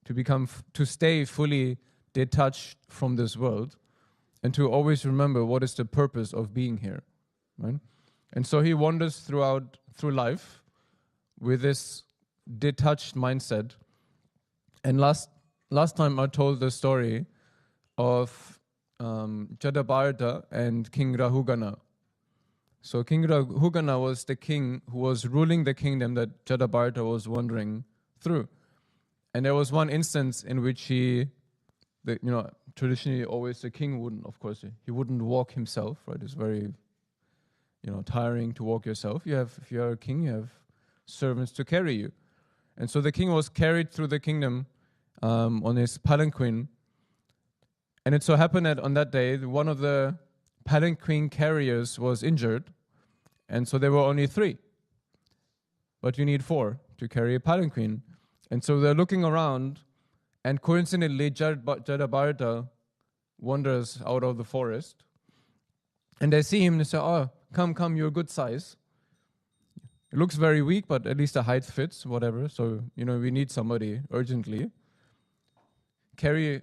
Speaker 2: to stay fully detached from this world, and to always remember what is the purpose of being here, right? And so he wanders through life with this detached mindset. And last time I told the story of Jadabharata and King Rahugana. So King Rahugana was the king who was ruling the kingdom that Jadabharata was wandering through. And there was one instance in which traditionally always the king he wouldn't walk himself, right? It's very, tiring to walk yourself. If you're a king, you have servants to carry you. And so the king was carried through the kingdom on his palanquin. And it so happened that on that day, one of the palanquin carriers was injured. And so there were only 3. But you need 4 to carry a palanquin. And so they're looking around, and coincidentally, Jadabharata wanders out of the forest. And they see him and they say, "Oh, come, you're a good size. It looks very weak, but at least the height fits, whatever. So, we need somebody urgently.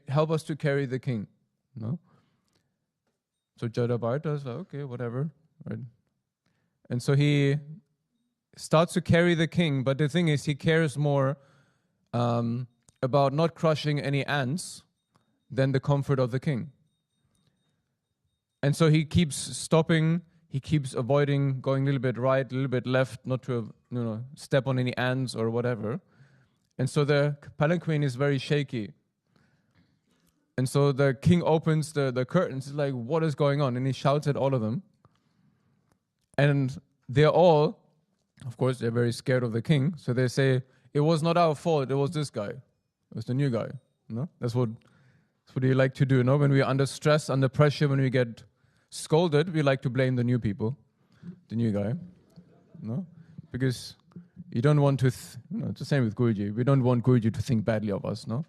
Speaker 2: Help us to carry the king." No? So Jadabharata is like, okay, whatever. Right? And so he starts to carry the king, but the thing is, he cares more about not crushing any ants than the comfort of the king. And so he keeps stopping, he keeps avoiding going a little bit right, a little bit left, not to step on any ants or whatever. And so the palanquin is very shaky. And so the king opens the curtains, he's like, what is going on? And he shouts at all of them. And they're all, of course, they're very scared of the king. So they say, it was not our fault, it was this guy. It was the new guy. That's what you like to do. When we're under stress, under pressure, when we get scolded, we like to blame the new people, the new guy. no? Because you don't want to, it's the same with Guruji. We don't want Guruji to think badly of us, no?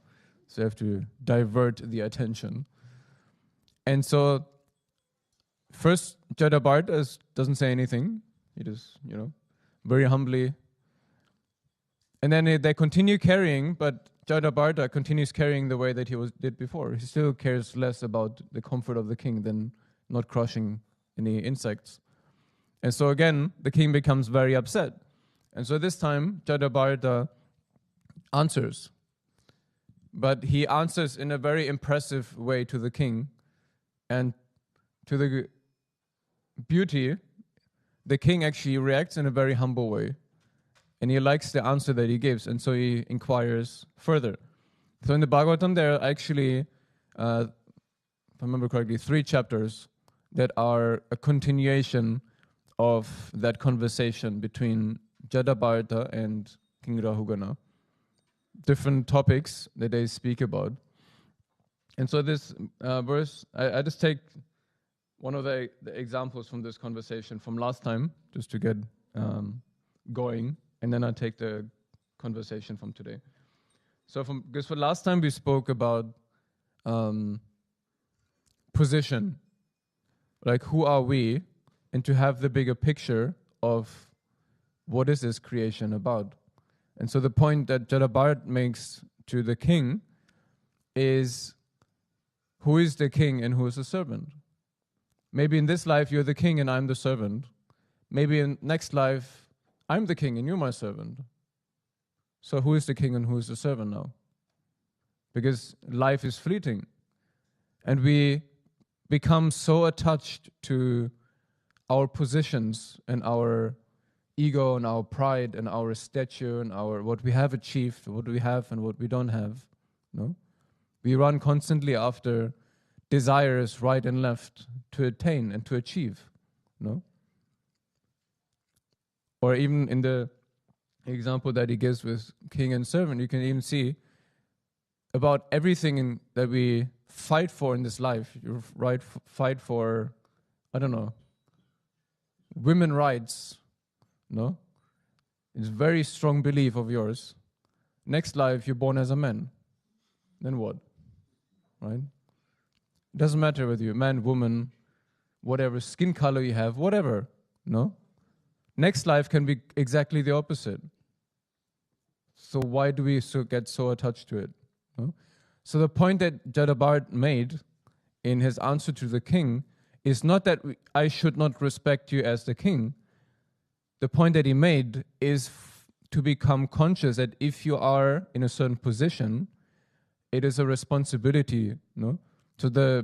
Speaker 2: So you have to divert the attention. And so, first, Jadabharata doesn't say anything. He just, very humbly. And then they continue carrying, but Jadabharata continues carrying the way that he did before. He still cares less about the comfort of the king than not crushing any insects. And so again, the king becomes very upset. And so this time, Jadabharata answers. But he answers in a very impressive way to the king. And to the beauty, the king actually reacts in a very humble way. And he likes the answer that he gives, and so he inquires further. So in the Bhagavatam, there are actually, if I remember correctly, 3 chapters that are a continuation of that conversation between Jadabharata and King Rahugana. Different topics that they speak about. And so this verse, I just take one of the examples from this conversation from last time, just to get going. And then I'll take the conversation from today. So because for last time we spoke about position, like who are we, and to have the bigger picture of what is this creation about. And so the point that Jadabharata makes to the king is, who is the king and who is the servant? Maybe in this life you're the king and I'm the servant. Maybe in next life I'm the king and you're my servant. So who is the king and who is the servant now? Because life is fleeting. And we become so attached to our positions and our ego and our pride and our stature and our what we have achieved, what we have and what we don't have. No? We run constantly after desires right and left to attain and to achieve. No? Or even in the example that he gives with king and servant, you can even see about everything that we fight for in this life. You fight for, women rights. No? It's a very strong belief of yours. Next life, you're born as a man. Then what? Right? It doesn't matter whether you're man, woman, whatever skin color you have, whatever. No? Next life can be exactly the opposite. So why do we get so attached to it? No? So the point that Jadabharata made in his answer to the king is not that I should not respect you as the king. The point that he made is to become conscious that if you are in a certain position, it is a responsibility. No? So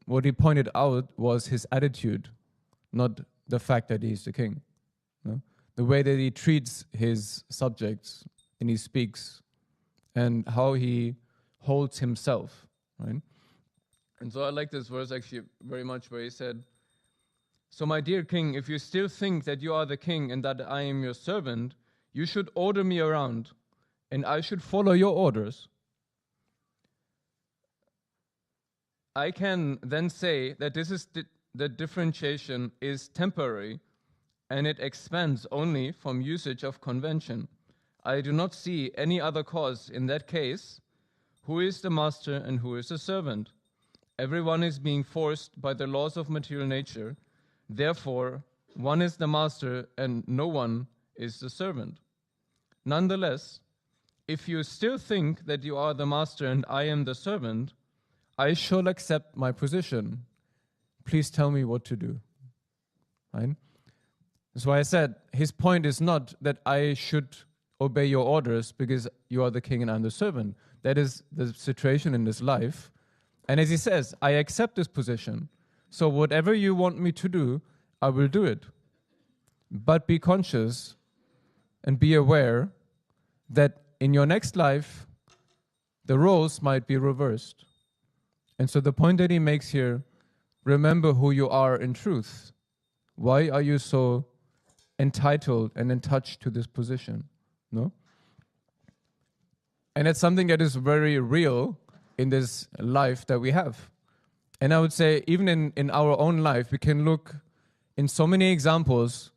Speaker 2: what he pointed out was his attitude, not the fact that he's the king. No? The way that he treats his subjects and he speaks and how he holds himself. Right? And so I like this verse actually very much where he said, so my dear king, if you still think that you are the king and that I am your servant, you should order me around and I should follow your orders. I can then say that this is the differentiation is temporary and it expands only from usage of convention. I do not see any other cause in that case. Who is the master and who is the servant? Everyone is being forced by the laws of material nature. Therefore, one is the master and no one is the servant. Nonetheless, if you still think that you are the master and I am the servant, I shall accept my position. Please tell me what to do. Right? That's why I said his point is not that I should obey your orders because you are the king and I'm the servant. That is the situation in this life. And as he says, I accept this position. So whatever you want me to do, I will do it. But be conscious and be aware that in your next life, the roles might be reversed. And so the point that he makes here, remember who you are in truth. Why are you so entitled and attached to this position? No? And it's something that is very real in this life that we have. And I would say, even in our own life, we can look in so many examples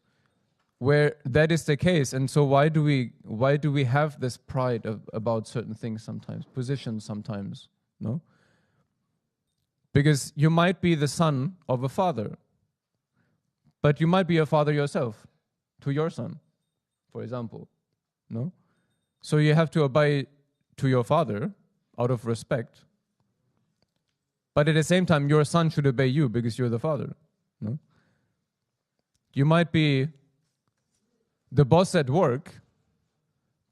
Speaker 2: where that is the case, and so why do we have this pride about certain things sometimes, positions sometimes, no? Because you might be the son of a father, but you might be a father yourself to your son, for example, no? So you have to obey to your father out of respect, but at the same time, your son should obey you because you're the father, no? You might be the boss at work,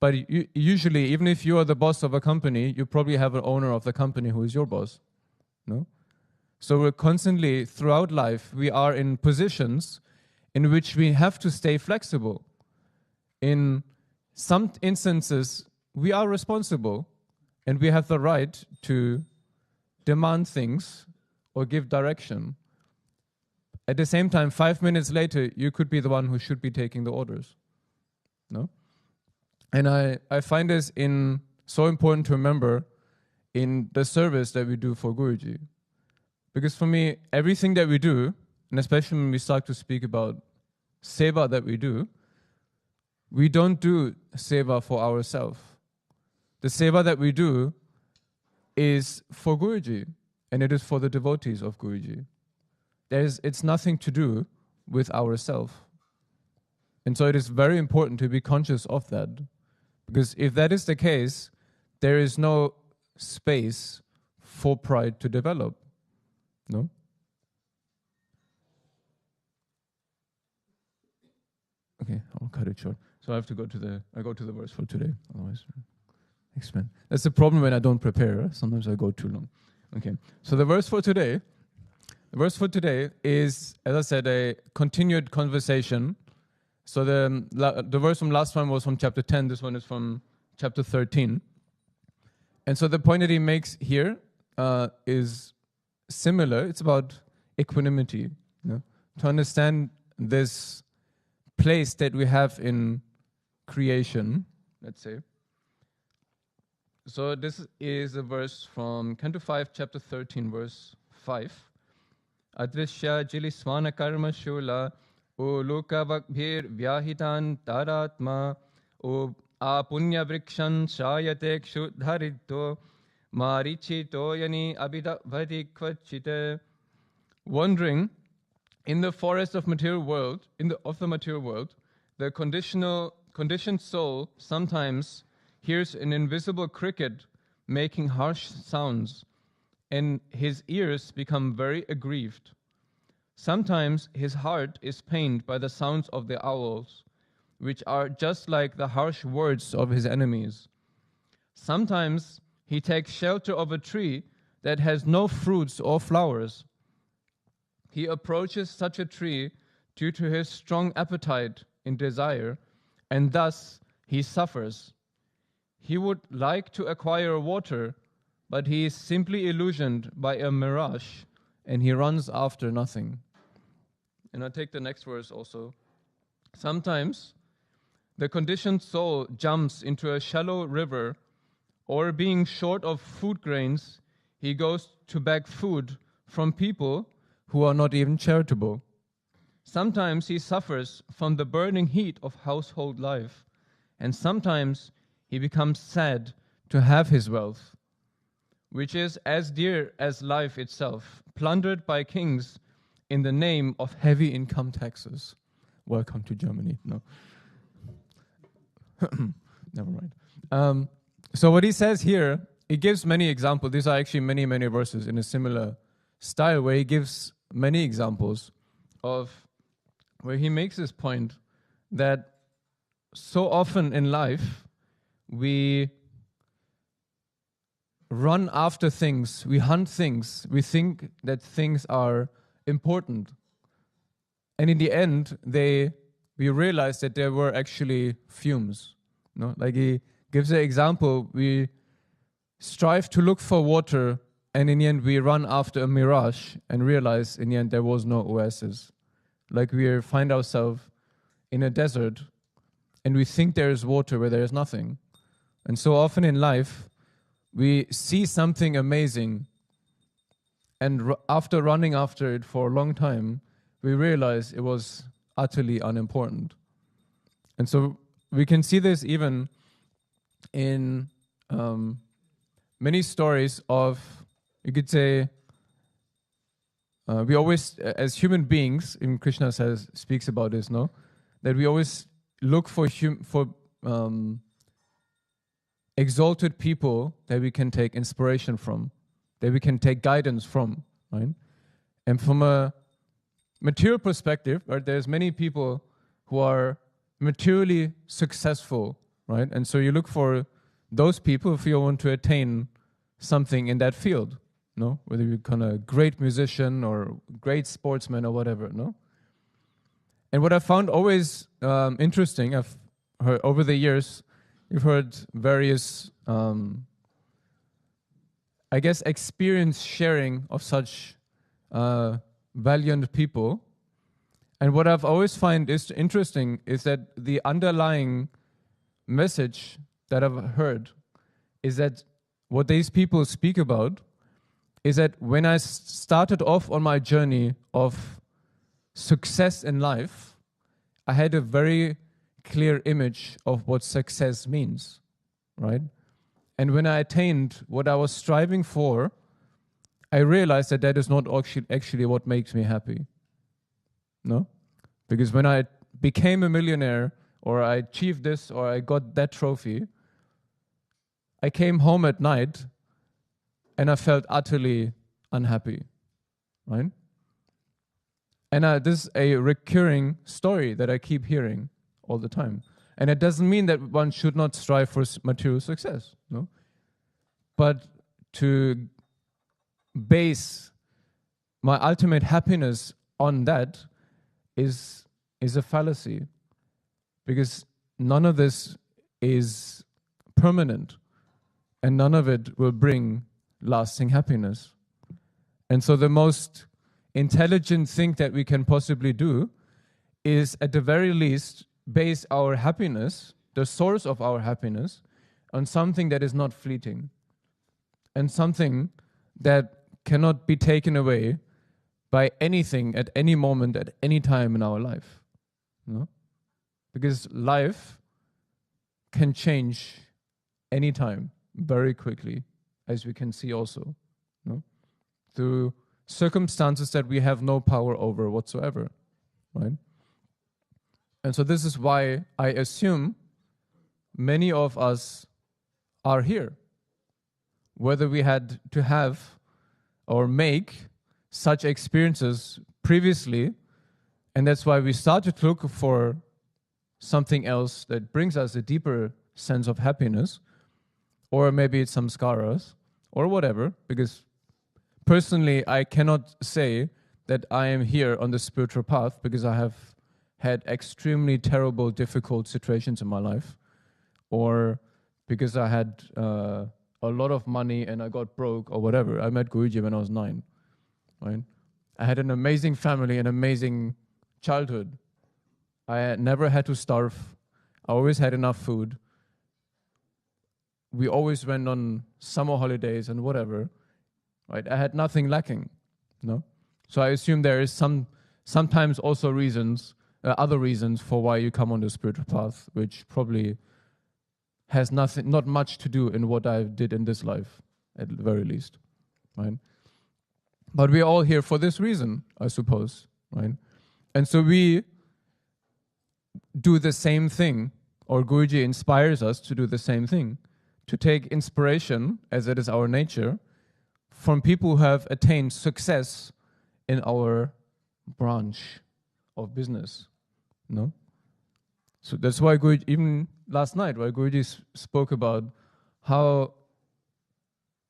Speaker 2: but usually, even if you are the boss of a company, you probably have an owner of the company who is your boss, no? So we're constantly, throughout life, we are in positions in which we have to stay flexible. In some instances, we are responsible and we have the right to demand things or give direction. At the same time, 5 minutes later, you could be the one who should be taking the orders. No? And I find this so important to remember in the service that we do for Guruji. Because for me, everything that we do, and especially when we start to speak about seva that we don't do seva for ourselves. The seva that we do is for Guruji, and it is for the devotees of Guruji. It's nothing to do with ourselves. And so it is very important to be conscious of that. Because if that is the case, there is no space for pride to develop. No? Okay, I'll cut it short. So I go to the verse for today. Otherwise, expand. That's the problem when I don't prepare. Sometimes I go too long. Okay, so the verse for today is, as I said, a continued conversation. So the verse from last one was from chapter 10. This one is from chapter 13. And so the point that he makes here is similar. It's about equanimity. You know? To understand this place that we have in creation, let's say. So this is a verse from Canto 5, chapter 13, verse 5. Advishya jiliswana karma shula o lokavakbhir vyahitan taratma o apunya vrikshan shayatek shuddharitto marichito yani abhidavati kvachite. Wandering in the forest of material world, the material world, the conditioned soul sometimes hears an invisible cricket making harsh sounds, and his ears become very aggrieved. Sometimes his heart is pained by the sounds of the owls, which are just like the harsh words of his enemies. Sometimes he takes shelter of a tree that has no fruits or flowers. He approaches such a tree due to his strong appetite and desire, and thus he suffers. He would like to acquire water, but he is simply illusioned by a mirage, and he runs after nothing. And I take the next verse also. Sometimes the conditioned soul jumps into a shallow river, or being short of food grains, he goes to beg food from people who are not even charitable. Sometimes he suffers from the burning heat of household life, and sometimes he becomes sad to have his wealth, which is as dear as life itself, plundered by kings in the name of heavy income taxes. Welcome to Germany. No. Never mind. So what he says here, he gives many examples. These are actually many, many verses in a similar style where he gives many examples of where he makes this point that so often in life we run after things, we hunt things, we think that things are important. And in the end, we realize that there were actually fumes. No? Like he gives an example, we strive to look for water, and in the end we run after a mirage and realize in the end there was no oasis. Like we find ourselves in a desert and we think there is water where there is nothing. And so often in life, we see something amazing, and after running after it for a long time, we realize it was utterly unimportant. And so we can see this even in many stories of, you could say, we always, as human beings, even Krishna speaks about this, no? That we always look for exalted people that we can take inspiration from, that we can take guidance from, right? And from a material perspective, right, there's many people who are materially successful, right? And so you look for those people if you want to attain something in that field, no? Whether you're kind of a great musician or great sportsman or whatever, no? And what I found always interesting, I've heard over the years, you've heard various, I guess, experience sharing of such valiant people. And what I've always find is interesting is that the underlying message that I've heard is that what these people speak about is that when I started off on my journey of success in life, I had a very clear image of what success means, right? And when I attained what I was striving for, I realized that that is not actually what makes me happy. No? Because when I became a millionaire, or I achieved this, or I got that trophy, I came home at night and I felt utterly unhappy, right? And this is a recurring story that I keep hearing all the time. And it doesn't mean that one should not strive for material success, no? But to base my ultimate happiness on that is a fallacy, because none of this is permanent and none of it will bring lasting happiness. And so the most intelligent thing that we can possibly do is, at the very least, base our happiness, the source of our happiness, on something that is not fleeting and something that cannot be taken away by anything at any moment, at any time in our life. No? Because life can change anytime, very quickly, as we can see also, no? Through circumstances that we have no power over whatsoever, right? And so this is why I assume many of us are here. Whether we had to have or make such experiences previously, and that's why we started to look for something else that brings us a deeper sense of happiness, or maybe it's some scars, or whatever, because personally I cannot say that I am here on the spiritual path because I have had extremely terrible, difficult situations in my life, or because I had a lot of money and I got broke or whatever. I met Guruji when I was 9, right? I had an amazing family, an amazing childhood. I never had to starve. I always had enough food. We always went on summer holidays and whatever, right? I had nothing lacking, no? So I assume there is sometimes also other reasons for why you come on the spiritual path, which probably has not much to do in what I did in this life, at the very least, right? But we're all here for this reason, I suppose, right? And so we do the same thing, or Guruji inspires us to do the same thing, to take inspiration, as it is our nature, from people who have attained success in our branch of business, no? So that's why Guruji, even last night, why Guruji spoke about how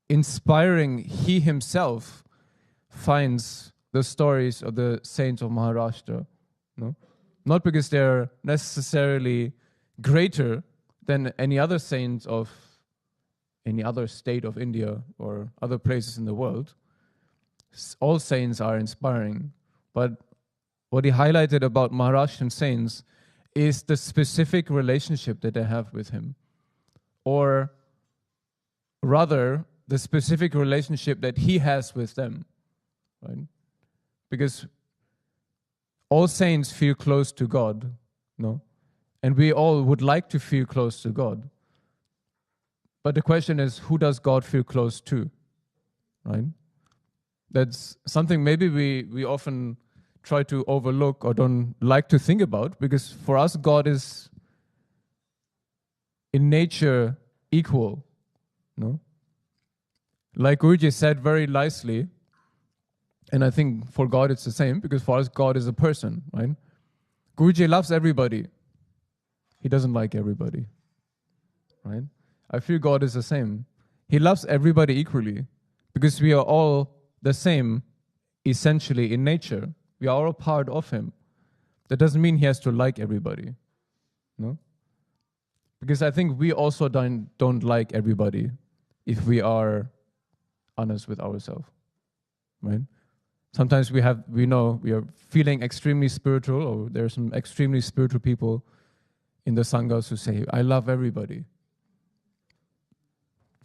Speaker 2: inspiring he himself finds the stories of the saints of Maharashtra, no? Not because they're necessarily greater than any other saints of any other state of India or other places in the world. All saints are inspiring. But what he highlighted about Maharashtrian saints is the specific relationship that they have with him. Or rather, the specific relationship that he has with them, right? Because all saints feel close to God, no? And we all would like to feel close to God. But the question is, who does God feel close to? Right? That's something maybe we often try to overlook or don't like to think about, because for us, God is in nature equal. No? Like Guruji said very nicely, and I think for God it's the same, because for us, God is a person, right? Guruji loves everybody. He doesn't like everybody, right? I feel God is the same. He loves everybody equally because we are all the same essentially in nature. We are all a part of Him. That doesn't mean He has to like everybody, no? Because I think we also don't like everybody if we are honest with ourselves, right? Sometimes we know we are feeling extremely spiritual, or there are some extremely spiritual people in the Sanghas who say, I love everybody.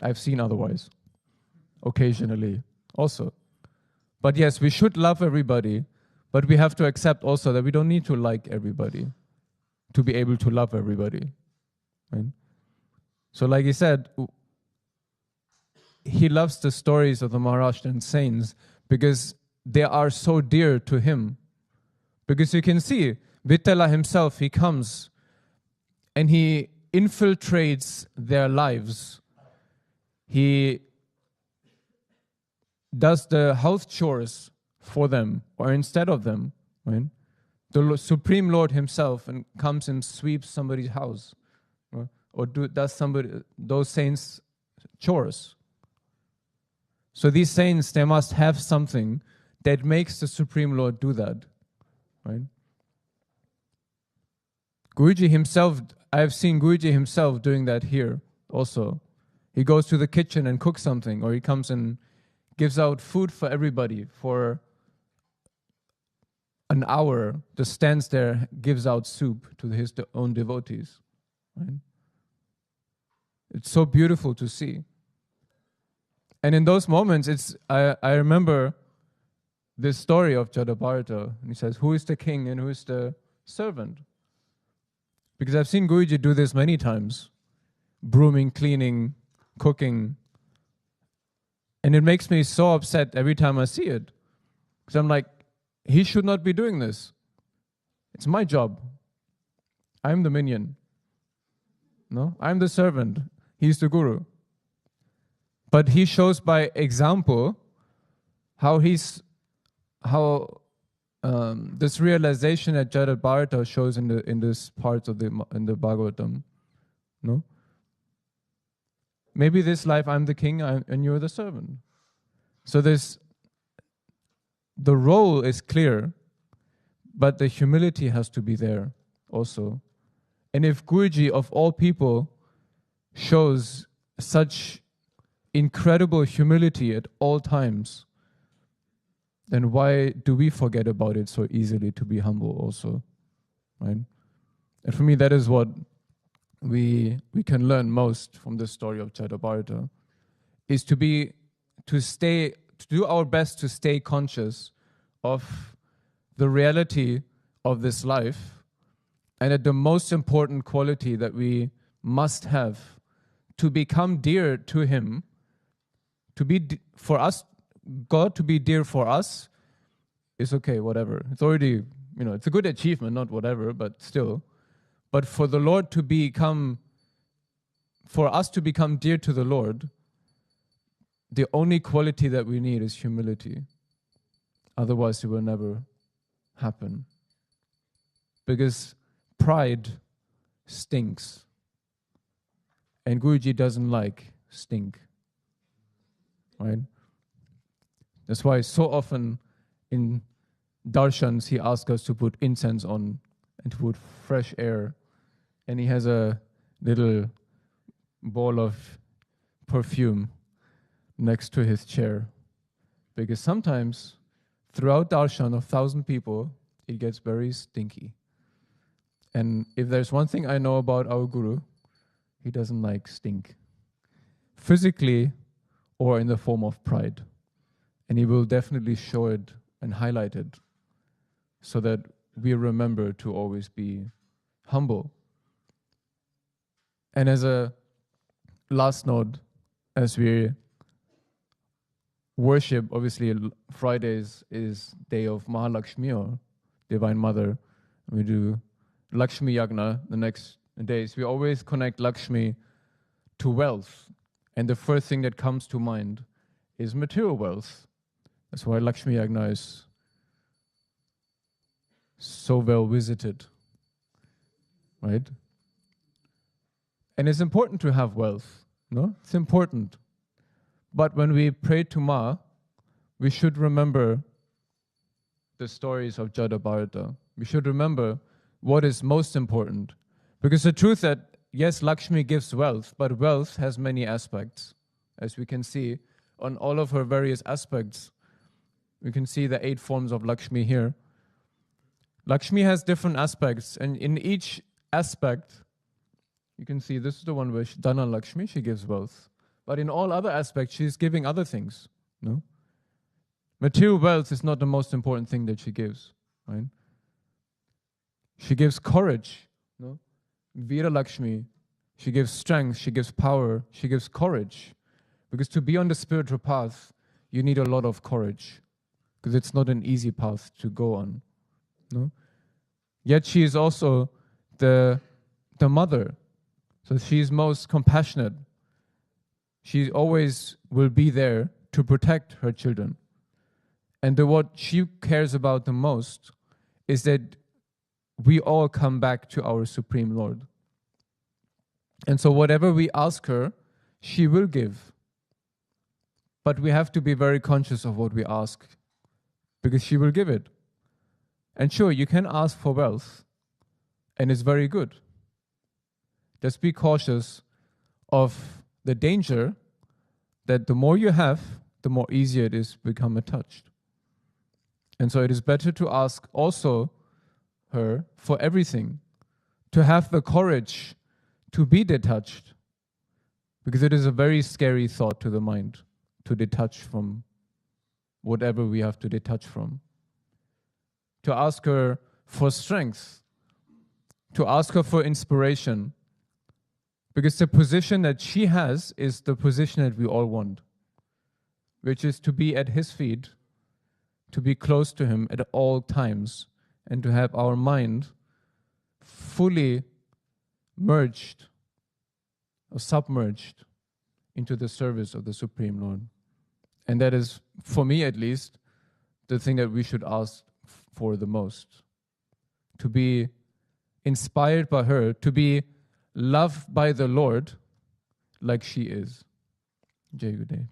Speaker 2: I've seen otherwise, occasionally also. But yes, we should love everybody, but we have to accept also that we don't need to like everybody to be able to love everybody. Right? So like he said, he loves the stories of the Maharashtrian saints because they are so dear to him. Because you can see, Vittala himself, he comes and he infiltrates their lives. He does the house chores for them, or instead of them, right? The Supreme Lord himself and comes and sweeps somebody's house, right? Or does those saints chores. So these saints, they must have something that makes the Supreme Lord do that, right? Guruji himself, I have seen Guruji himself doing that here also. He goes to the kitchen and cooks something, or he comes and gives out food for everybody for an hour, just stands there, gives out soup to his own devotees. Right? It's so beautiful to see. And in those moments, I remember this story of Jadabharata. And he says, who is the king and who is the servant? Because I've seen Guruji do this many times. Brooming, cleaning, cooking. And it makes me so upset every time I see it. Because I'm like, he should not be doing this. It's my job. I'm the minion. No, I'm the servant. He's the guru. But he shows by example how this realization that Jadabharata shows in this part of the Bhagavatam. No? Maybe this life I'm the king and you're the servant. So the role is clear, but the humility has to be there also. And if Guruji of all people shows such incredible humility at all times, then why do we forget about it so easily to be humble also, right? And for me, that is what we can learn most from the story of Jadabharata, is to do our best to stay conscious of the reality of this life, and that the most important quality that we must have to become dear to Him, to be for us, God to be dear for us, is okay, whatever. It's already, it's a good achievement, not whatever, but still. But for the Lord to for us to become dear to the Lord, the only quality that we need is humility. Otherwise, it will never happen. Because pride stinks. And Guruji doesn't like stink. Right? That's why so often in darshans he asks us to put incense on and to put fresh air. And he has a little ball of perfume next to his chair. Because sometimes throughout darshan of 1,000 people, it gets very stinky. And if there's one thing I know about our Guru, he doesn't like stink. Physically or in the form of pride. And he will definitely show it and highlight it so that we remember to always be humble. And as a last note, as we worship, obviously Fridays is day of Mahalakshmi or Divine Mother. We do Lakshmi Yagna the next days. We always connect Lakshmi to wealth. And the first thing that comes to mind is material wealth. That's why Lakshmi Yagna is so well visited, right? And it's important to have wealth, no? It's important. But when we pray to Ma, we should remember the stories of Jada Bharata. We should remember what is most important. Because the truth that, yes, Lakshmi gives wealth, but wealth has many aspects. As we can see on all of her various aspects, we can see the 8 forms of Lakshmi here. Lakshmi has different aspects, and in each aspect, you can see this is the one where Dana Lakshmi, she gives wealth. But in all other aspects, she's giving other things. No? Material wealth is not the most important thing that she gives. Right? She gives courage. No? Veera Lakshmi, she gives strength, she gives power, she gives courage. Because to be on the spiritual path, you need a lot of courage. Because it's not an easy path to go on. No? Yet she is also the mother. So she is most compassionate. She always will be there to protect her children. And what she cares about the most is that we all come back to our Supreme Lord. And so whatever we ask her, she will give. But we have to be very conscious of what we ask, because she will give it. And sure, you can ask for wealth, and it's very good. Just be cautious of the danger that the more you have, the more easier it is to become attached. And so it is better to ask also her for everything, to have the courage to be detached, because it is a very scary thought to the mind to detach from whatever we have to detach from. To ask her for strength, to ask her for inspiration, because the position that she has is the position that we all want, which is to be at his feet, to be close to him at all times, and to have our mind fully merged or submerged into the service of the Supreme Lord. And that is, for me at least, the thing that we should ask for the most. To be inspired by her, to be loved by the Lord like she is. Jai Gurudev.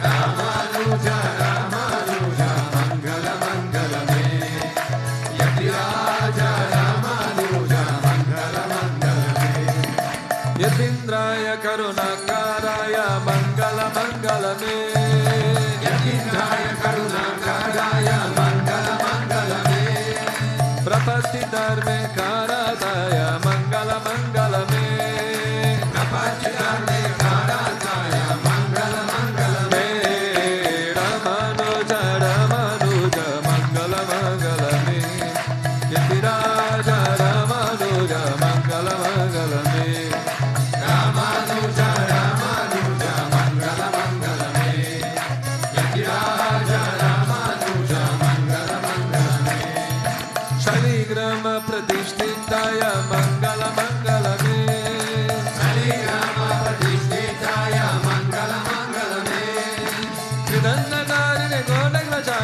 Speaker 1: Ramanuja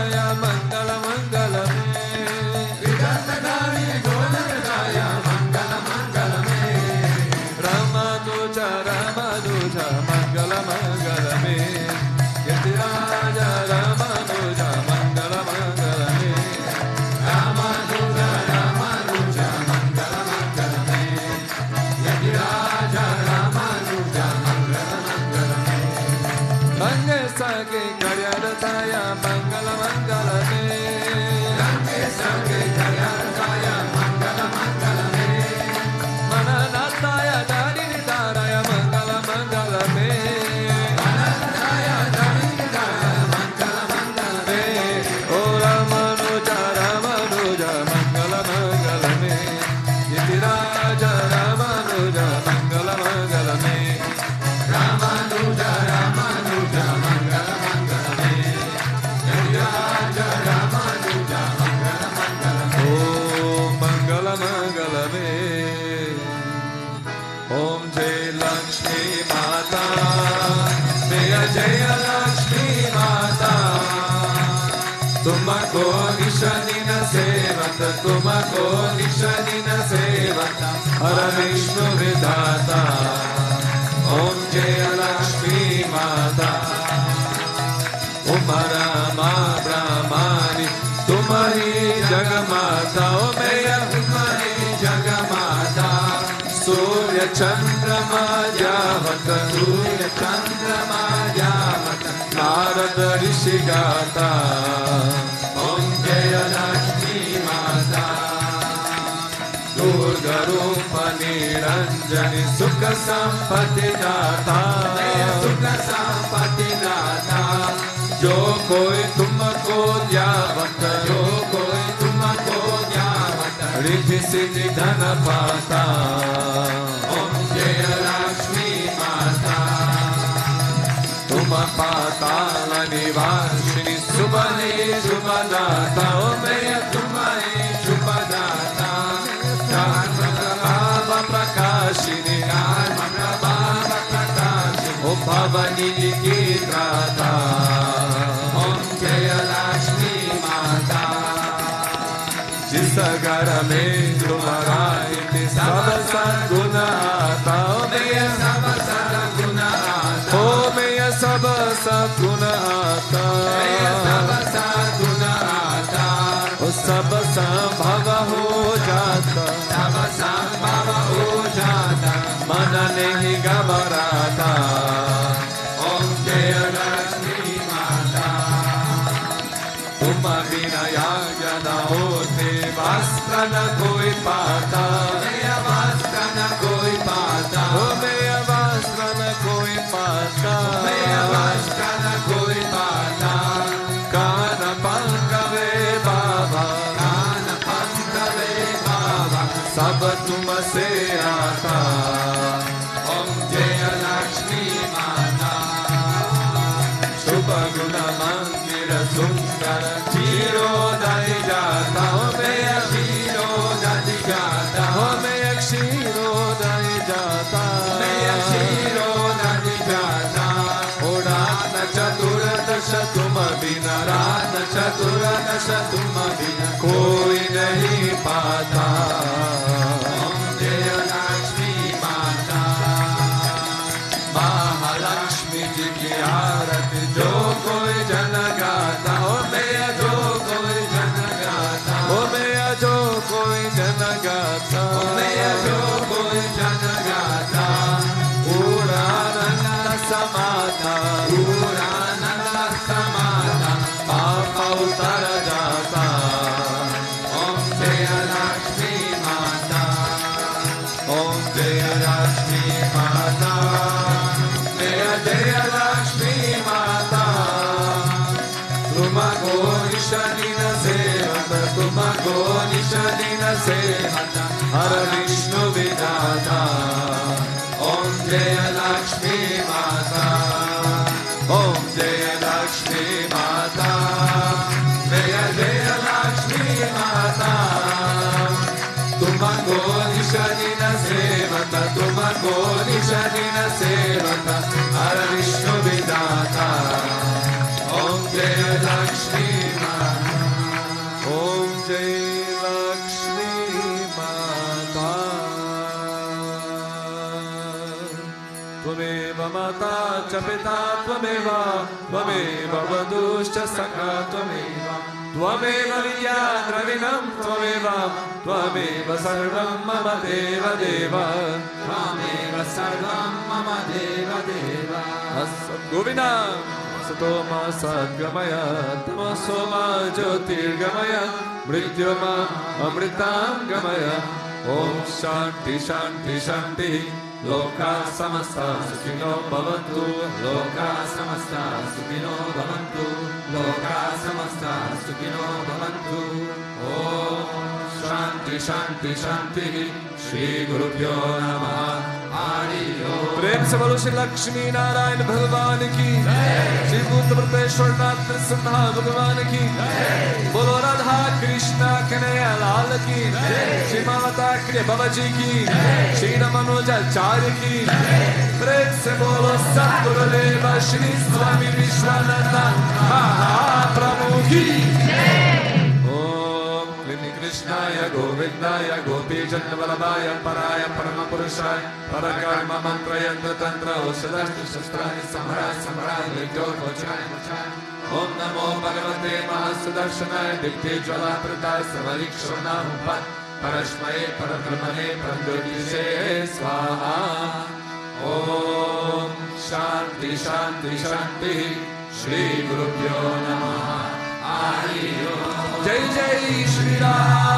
Speaker 1: Jaya Mangala Mangala Me Vidatadari Gonadaya Mangala Mangala Me Ramanuja Ramanuja Mangala Mangala Me Yatiraja Ramanuja Mangala Mangala Me Ramanuja Ramanuja Mangala Mangala Me Yatiraja Ramanuja Mangala Mangala Me Range Sage Karyarataya Mangala Mangala Me Range Sage Karyarataya Mangala Mangala Me Mananataya Darini Daraya Mangala Mangala Me Mananataya Darini Daraya Mangala Mangala Me O Ramanuja Ramanuja Mangala Mangala Me Yatiraja Ramanuja Mangala Mangala Me Ramanuja Ramanuja Mangala Mangala Me Yatiraja Ramanuja Mangala Mangala Me Om Mangala Mangala Me Om Jai Lakshmi Mata Jaya Jaya Lakshmi Mata Tumako Nishanina Sevata Tumako Nishanina Sevata Hara Vishnu Vidata Om Jaya Lakshmi Mata Om Rama Brahmani Tumari Jagamata Om Meya Tumari Jagamata Surya Chandrama Javata Surya Chandrama Javata Narada Rishigata Om Jaya Lakshmi Mata Durga Rupa Niranjani Sukha Sampati Data Sukha Sampati Data Jo koi tumko dyavata Jo koi tumko dyavata Riddhi Siddhi Dhana Pata Om Jaya Lakshmi Mata Tuma Patala Nivashini Subhani Shubhadata Om Meya Tumai Shubhadata Dharma Prabhava Prakashini Dharma Prabhava Prakashini Om Bhavani Likitrata Om Jaya Lakshmi Mata Jisagara Me Tumara Iti Saba Sadguna Ata Om Meya Saba Sadguna Ata Om Meya Saba Sadguna Ata Meya Saba Sadguna Ata O Saba Sambhava Ho Jata Saba Sambhava Ho Jata Mana Nehi Gabarata Om Jaya Lakshmi Mata Tuma Vinaya Jana Hote Vastra Na Koi Pata Meya Vastra Na Koi Pata O Meya Vastra Na Koi Pata Meya Vastra Na Koi Pata Kana Pankave Baba Kana Pankave Baba Sab Tuma Se Aata Om Jaya Lakshmi Mata Shubha Guna Mandira Sundara Chiro Dai Jata Om Meya Chiro Dai Jata Om Meya Chiro Dai Jata Meya Chiro Dai Jata O Ratna Chaturadaša Tuma Bina Ratna Chaturadaša Tuma Bina Koi Nahi Pata Om Jaya Lakshmi Mata Mahalakshmi Ji Ki Arati Jo Koi Jana Gata O Meya Jo Koi Jana Gata O Meya Jo Koi Jana Gata O Meya Jo Koi Jana Gata Purananda Samata Purananda Samata Papa Uttara Jata Om Jaya Lakshmi Mata Om Jaya Lakshmi Mata Jaya Jaya Lakshmi Mata Tumako Nishanina Sevata Tumako Nishanina Sevata Hara Vishnu Vidata Om Jaya Lakshmi Mata Om Jaya Lakshmi Mata Jaya Jaya Lakshmi Mata Tumako Nishanina Sevata Tumako Nishanina Sevata Hara Vishnu Vidata Om Jaya Lakshmi Mata माता च पिता त्वमेव त्वमेव बन्धुश्च सखा त्वमेव त्वमेव विद्या द्रविणं त्वमेव त्वमेव सर्वं मम देव देव त्वमेव सर्वं मम देव देव गोविन्द सतो मा सद्गमय तमसो मा ज्योतिर्गमय मृत्युर्मा अमृतां गमय ॐ शान्ति शान्ति शान्ति लोका समस्ता सुखिनो भवन्तु लोका समस्ता सुखिनो भवन्तु लोका समस्ता सुखिनो भवन्तु ॐ शान्ति शान्ति शान्ति श्री गुरुभ्यो नमः हरि ओम प्रेम से बोलो श्री लक्ष्मी नारायण भगवान की श्री भूतभृतेश्वरनाथ भगवान की बोलो राधा कृष्णा कन्हैया लाल की श्री माता के बाबा जी की श्री मनोजाचार्य की प्रेम से बोलो सद्गुरुदेव श्री स्वामी विश्वानंद महाप्रभु की कृष्णाय गोविंदाय गोपीजन्यवल्लभाय पराय परमपुरुषाय परकर्म मंत्रयंत्र तंत्र औषधास्त्र शस्त्राणि संहरा संहरा निर्जोर्मोचाय ओम नमो भगवते महासुदर्शनाय दीप्तिज्वलाप्रदाय समरीक्षणामुपा परस्मै परब्रह्मणे परज्योतिषे स्वाहा ओम शांति शांति शांति श्री गुरुभ्यो नमः हरि ओम जय जय श्री राम